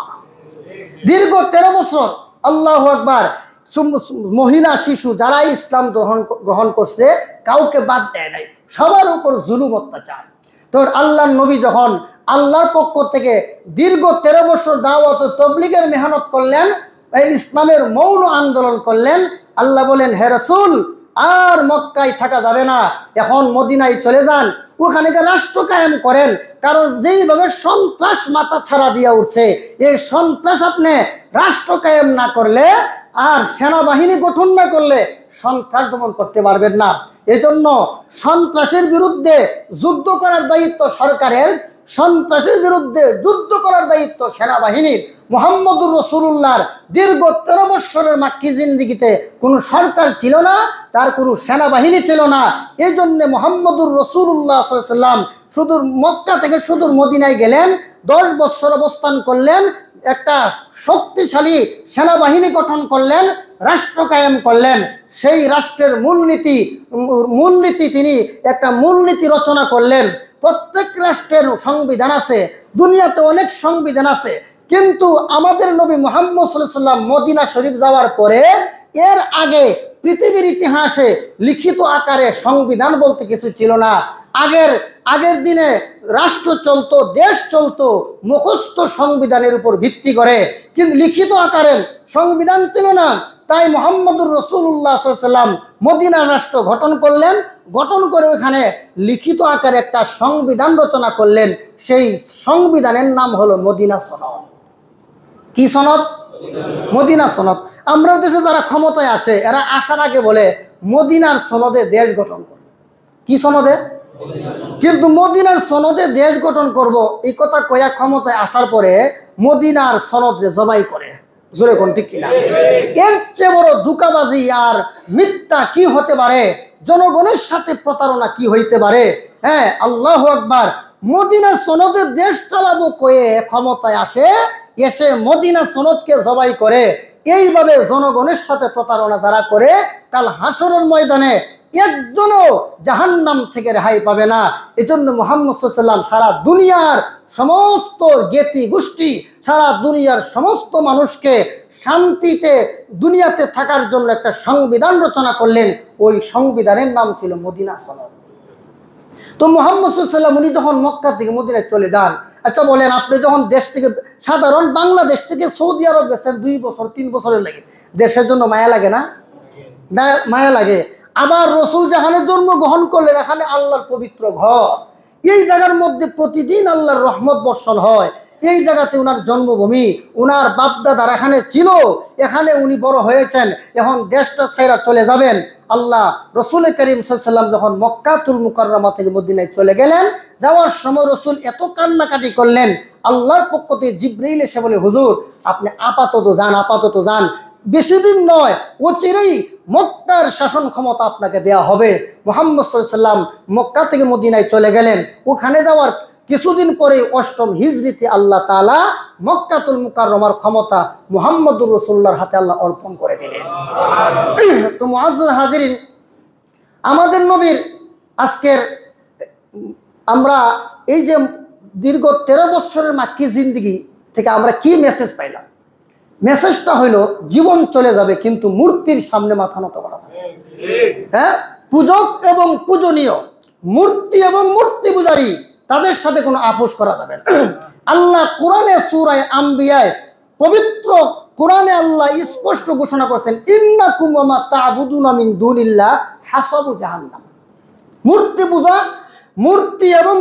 দীর্ঘ 13 বছর, আল্লাহু আকবার, মহিলা শিশু যারা ইসলাম গ্রহণ করছে কাউকে বাদ দেয় নাই, সবার উপর জুলুম অত্যাচার। তোর আল্লাহর নবী যখন আল্লাহর পক্ষ থেকে দীর্ঘ 13 বছর দাওয়াত ও তাবলীগের মেহনত করলেন, এই ইসলামের মৌন আন্দোলন করলেন, আল্লাহ বলেন, হে রাসূল, আর মক্কায় থাকা যাবে না, এখন মদিনায় চলে যান, ওখানে যে রাষ্ট্র কায়েম করেন। কারণ যেইভাবে সন্ত্রাস মাথা ছাড়া দিয়া উঠছে, এই সন্ত্রাস আপনি রাষ্ট্র কায়েম না করলে আর সেনাবাহিনী গঠন না করলে সন্ত্রাস দমন করতে পারবেন না। এজন্য সন্ত্রাসের বিরুদ্ধে যুদ্ধ করার দায়িত্ব সরকারের, সন্ত্রাসের বিরুদ্ধে যুদ্ধ করার দায়িত্ব সেনাবাহিনীর। মুহাম্মদুর রাসূলুল্লাহর দীর্ঘ 13 বৎসরের মাক্কি জিন্দেগিতে কোনো সরকার ছিল না, তার কোনো সেনাবাহিনী ছিল না। এই জন্যে মুহাম্মদুর রাসূলুল্লাহ সাল্লাল্লাহু আলাইহি ওয়াসাল্লাম সুদূর মক্কা থেকে সুদূর মদিনায় গেলেন, 10 বৎসর অবস্থান করলেন, একটা শক্তিশালী সেনাবাহিনী গঠন করলেন, রাষ্ট্র কায়েম করলেন। সেই রাষ্ট্রের মূলনীতি তিনি একটা মূলনীতি রচনা করলেন। প্রত্যেক রাষ্ট্রের সংবিধান আছে, দুনিয়াতে অনেক সংবিধান আছে, কিন্তু আমাদের নবী মুহাম্মদ সাল্লাল্লাহু আলাইহি ওয়াসাল্লাম মদিনা শরীফ যাওয়ার পরে, এর আগে পৃথিবীর ইতিহাসে লিখিত আকারে সংবিধান বলতে কিছু ছিল না। আগের দিনে রাষ্ট্র চলতো, দেশ চলতো মুখস্থ সংবিধানের উপর ভিত্তি করে, কিন্তু লিখিত আকারে সংবিধান ছিল না। তাই মুহাম্মদুর রাসূলুল্লাহ সাল্লাল্লাহু আলাইহি ওয়াসাল্লাম মদিনা রাষ্ট্র গঠন করলেন, গঠন করে ওখানে লিখিত আকারে একটা সংবিধান রচনা করলেন। সেই সংবিধানের নাম হলো মদিনা সনদ। কি সনদ? মদিনা সনদ। আমরা দেশে যারা ক্ষমতায় আসে, এরা আসার আগে বলে মদিনার সনদে দেশ গঠন করব। কি সনদে? কিন্তু মদিনার সনদে দেশ গঠন করব এই কথা কয়া ক্ষমতায় আসার পরে মদিনার সনদে জবাই করে। জোরে কোন ঠিক কিনা? এর চেয়ে বড় ধোঁকাবাজি আর মিথ্যা কি হতে পারে? জনগণের সাথে প্রতারণা কি হইতে পারে? হ্যাঁ, আল্লাহু আকবার। মদিনা সনদে দেশ চালাবো কয়ে ক্ষমতায় আসে, এসে মদিনা সনদকে জবাই করে। এইভাবে জনগণের সাথে প্রতারণা যারা করে, কাল হাসরের ময়দানে একজনও জাহান্নাম থেকে রেহাই পাবে না। এজন্য মুহাম্মদ সাল্লাল্লাহু আলাইহি ওয়াসাল্লাম সারা দুনিয়ার সমস্ত জ্ঞাতি গোষ্ঠী, সারা দুনিয়ার সমস্ত মানুষকে শান্তিতে দুনিয়াতে থাকার জন্য একটা সংবিধান রচনা করলেন। ওই সংবিধানের নাম ছিল মদিনা সনদ। তো মুহাম্মদ সাল্লাল্লাহু আলাইহি ওয়াসাল্লাম উনি যখন মক্কা থেকে মদিনায় চলে যান, আচ্ছা বলেন, আপনি যখন দেশ থেকে, সাধারণ বাংলাদেশ থেকে সৌদি আরব গেছেন 2 বছর 3 বছরের লাগে, দেশের জন্য মায়া লাগে না? মায়া লাগে। আবার রসুল যেখানে জন্মগ্রহণ করলেন, এখানে আল্লাহর পবিত্র ঘর, এই জায়গার মধ্যে প্রতিদিন আল্লাহর রহমত বর্ষণ হয়। এই জায়গাতে ওনার জন্মভূমি, ওনার বাপদাদার এখানে ছিল, এখানে উনি বড় হয়েছেন। এখন দেশটা ছেড়ে চলে যাবেন। আল্লাহ রসুল করিম সাল্লাল্লাহু আলাইহি ওয়াসাল্লাম যখন মক্কাতুল মুকাররমা থেকে মদিনায় চলে গেলেন, যাওয়ার সময় রসুল এত কান্নাকাটি করলেন, আল্লাহর পক্ষ থেকে জিবরাইল এসে বলে, হুজুর আপনি আপাতত যান, বেশি দিন নয়, অচিরেই মক্কার শাসন ক্ষমতা আপনাকে দেয়া হবে। মুহাম্মদ সাল্লাল্লাহু আলাইহি ওয়াসাল্লাম মক্কা থেকে মদিনায় চলে গেলেন। ওখানে যাওয়ার কিছুদিন পরে 8ম হিজরিতে আল্লাহ তাআলা মক্কাতুল মুকাররমার ক্ষমতা মুহাম্মদুর রাসূলুল্লাহর হাতে আল্লাহ অর্পণ করে দিলেন। তো মুআজ্জাজ হাজিরিন, আমাদের নবীর আজকের আমরা এই যে দীর্ঘ 13 বছরের মাক্কি জিন্দেগি থেকে আমরা কি মেসেজ পাইলাম? মেসেজটা হইল, জীবন চলে যাবে কিন্তু মূর্তির সামনে মাথা নত করা যাবে। হ্যাঁ, পূজক এবং পূজনীয়, মূর্তি এবং মূর্তি পূজারী, তাদের সাথে কোনো আপোষ করা যাবে না। আল্লাহ কোরআনে সূরা আম্বিয়ায়, পবিত্র কোরআনে আল্লাহ স্পষ্ট ঘোষণা করছেন, ইন্নাকুম ওয়া মা তা'বুদুনা মিন দুনিল্লাহ হাসাবু জাহান্নাম। মূর্তি পূজা, মূর্তি এবং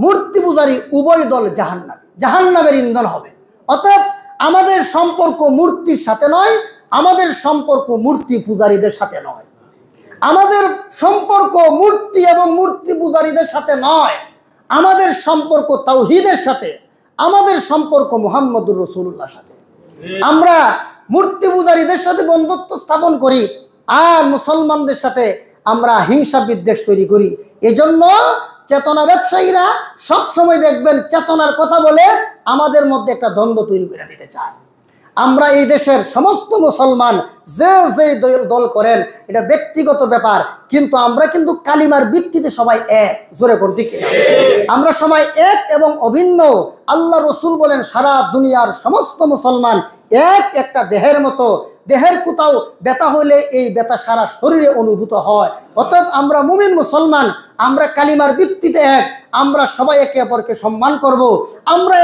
মূর্তি পূজারী উভয় দল জাহান্নামের ইন্ধন হবে। অতএব আমাদের সম্পর্ক মূর্তির সাথে নয়, আমাদের সম্পর্ক মূর্তি পূজারীদের সাথে নয়, আমাদের সম্পর্ক মূর্তি এবং মূর্তি পূজারীদের সাথে নয়, আমাদের সম্পর্ক তাওহীদের সাথে, আমাদের সম্পর্ক মুহাম্মদুর রাসূলুল্লাহর সাথে। আমরা মূর্তি পূজারীদের সাথে বন্ধুত্ব স্থাপন করি আর মুসলমানদের সাথে আমরা হিংসা বিদ্বেষ তৈরি করি। এজন্য চেতনা ব্যবসায়ীরা সবসময় দেখবেন চেতনার কথা বলে আমাদের মধ্যে একটা দ্বন্দ্ব তৈরি করে দিতে চায়। আমরা এই দেশের সমস্ত মুসলমান যে যে দল করেন এটা ব্যক্তিগত ব্যাপার, কিন্তু আমরা কিন্তু কালিমার ভিত্তিতে সবাই এক। জোরে কোন ঠিক কিনা? আমরা সবাই এক এবং অভিন্ন। আল্লাহ রসুল বলেন, সারা দুনিয়ার সমস্ত মুসলমান এক একটা দেহের মতো। দেহের কোথাও ব্যথা হলে এই ব্যথা সারা শরীরে অনুভূত হয়। অতএব আমরা মুমিন মুসলমান, আমরা কালিমার ভিত্তিতে এক। আমরা সবাই একে অপরকে সম্মান করব, আমরা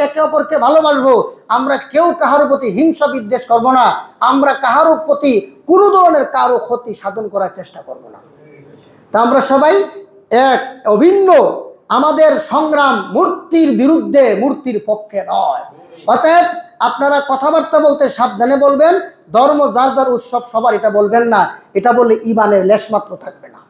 একে অপরকে ভালোবাসবো। আমরা কেউ কাহার প্রতি হিংসা বিদ্বেষ করব না, আমরা কাহার প্রতি কোনো ধরনের কারো ক্ষতি সাধন করার চেষ্টা করব না। তা আমরা সবাই এক, অভিন্ন। আমাদের সংগ্রাম মূর্তির বিরুদ্ধে, মূর্তির পক্ষে নয়। অতএব আপনারা কথাবার্তা বলতে সাবধানে বলবেন। ধর্ম যার যার উৎসব সবার, এটা বলবেন না। এটা বললে ঈমানের লেশমাত্র থাকবে না।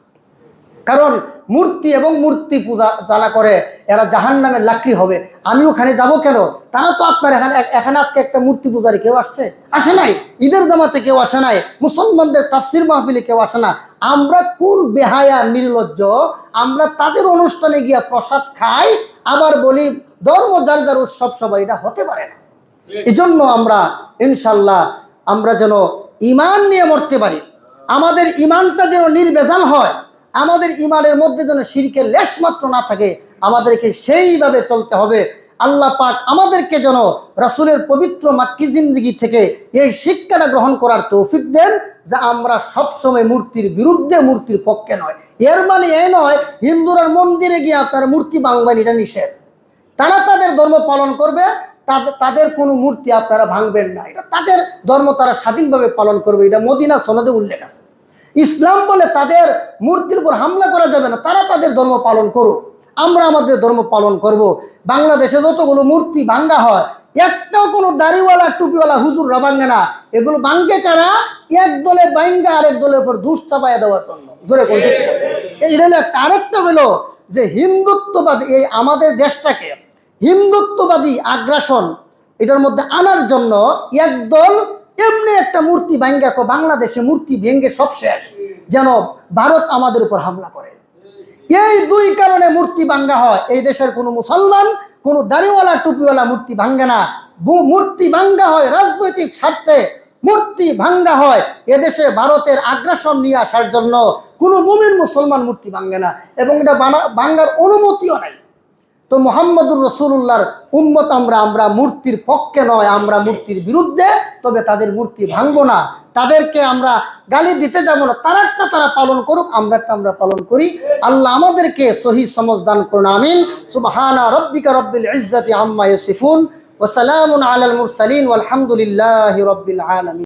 কারণ মূর্তি এবং মূর্তি পূজা যারা করে এরা জাহান্নামের লাকড়ি হবে। আমি ওখানে যাব কেন? তারা তো আপনার এখানে আজকে একটা মূর্তি পূজারী কেউ আসে নাই, ঈদের জামাতে কেউ আসে নাই, মুসলমানদের তাফসির মাহফিলে কেউ আসে না। আমরা কোন বেহায়া নির্লজ্জ, আমরা তাদের অনুষ্ঠানে গিয়া প্রসাদ খাই, আবার বলি ধর্ম যার যার উৎসব সবার। এটা হতে পারে না। এজন্য আমরা ইনশাল্লাহ আমরা যেন ঈমান নিয়ে মরতে পারি, আমাদের ঈমানটা যেন নির্ভেজাল হয়, আমাদের ঈমানের মধ্যে যেন শিরকের লেশমাত্র না থাকে, আমাদেরকে সেইভাবে চলতে হবে। আল্লাহ পাক আমাদেরকে যেন রাসূলের পবিত্র মাক্কি জিন্দেগি থেকে এই শিক্ষাটা গ্রহণ করার তৌফিক দেন, যে আমরা সবসময় মূর্তির বিরুদ্ধে, মূর্তির পক্ষে নয়। এর মানে এই নয় হিন্দুরা মন্দিরে গিয়ে আপনারা মূর্তি ভাঙবেন, এটা নিষেধ। তারা তাদের ধর্ম পালন করবে, তাদের কোনো মূর্তি আপনারা ভাঙবেন না। এটা তাদের ধর্ম, তারা স্বাধীনভাবে পালন করবে। এটা মদিনা সনদে উল্লেখ আছে। ইসলাম বলে তাদের মূর্তির উপর হামলা করা যাবে না, তারা তাদের ধর্ম পালন করুক, আমরা আমাদের ধর্ম পালন করব। বাংলাদেশে যতগুলো মূর্তি ভাঙ্গা হয়, একটাও কোনো দাড়িওয়ালা টুপিওয়ালা হুজুররা ভাঙ্গে না। এগুলো ভাঙ্গে কারা? এক দলে ভাঙ্গা আরেক দলের উপর দুষ চাপাইয়া দেওয়ার জন্য। জোরে কোন ঠিক? এই হলো একটা। আরেকটা হলো যে হিন্দুত্ববাদী, এই আমাদের দেশটাকে হিন্দুত্ববাদী আগ্রাসন এটার মধ্যে আনার জন্য একদল এমনি একটা মূর্তি ভাঙ্গা, বাংলাদেশে মূর্তি ভেঙ্গে সব শেষ, যেন ভারত আমাদের উপর হামলা করে। এই দুই কারণে মূর্তি ভাঙ্গা হয়। এই দেশের কোনো মুসলমান, কোনো দাড়িওয়ালা টুপিওয়ালা মূর্তি ভাঙ্গে না। মূর্তি ভাঙ্গা হয় রাজনৈতিক স্বার্থে, মূর্তি ভাঙ্গা হয় এদেশে ভারতের আগ্রাসন নিয়ে আসার জন্য। কোনো মুমিন মুসলমান মূর্তি ভাঙ্গে না, এবং এটা ভাঙ্গার অনুমতিও নাই। তো মুহাম্মদুর রাসূলুল্লাহর উম্মত আমরা মূর্তির পক্ষে নয়, আমরা মূর্তির বিরুদ্ধে। তবে তাদের মূর্তি ভাঙবো না, তাদেরকে আমরা গালি দিতে যাব না। তারারটা তারা পালন করুক, আমরাটা আমরা পালন করি। আল্লাহ আমাদেরকে সহি সমঝ দান করুন, আমিন। সুবহানা রাব্বিকা রাব্বিল ইজ্জাতি আম্মা ইয়াসিফুন ওয়া সালামুন আলাল মুরসালিন ওয়ালহামদুলিল্লাহি রাব্বিল আলামিন।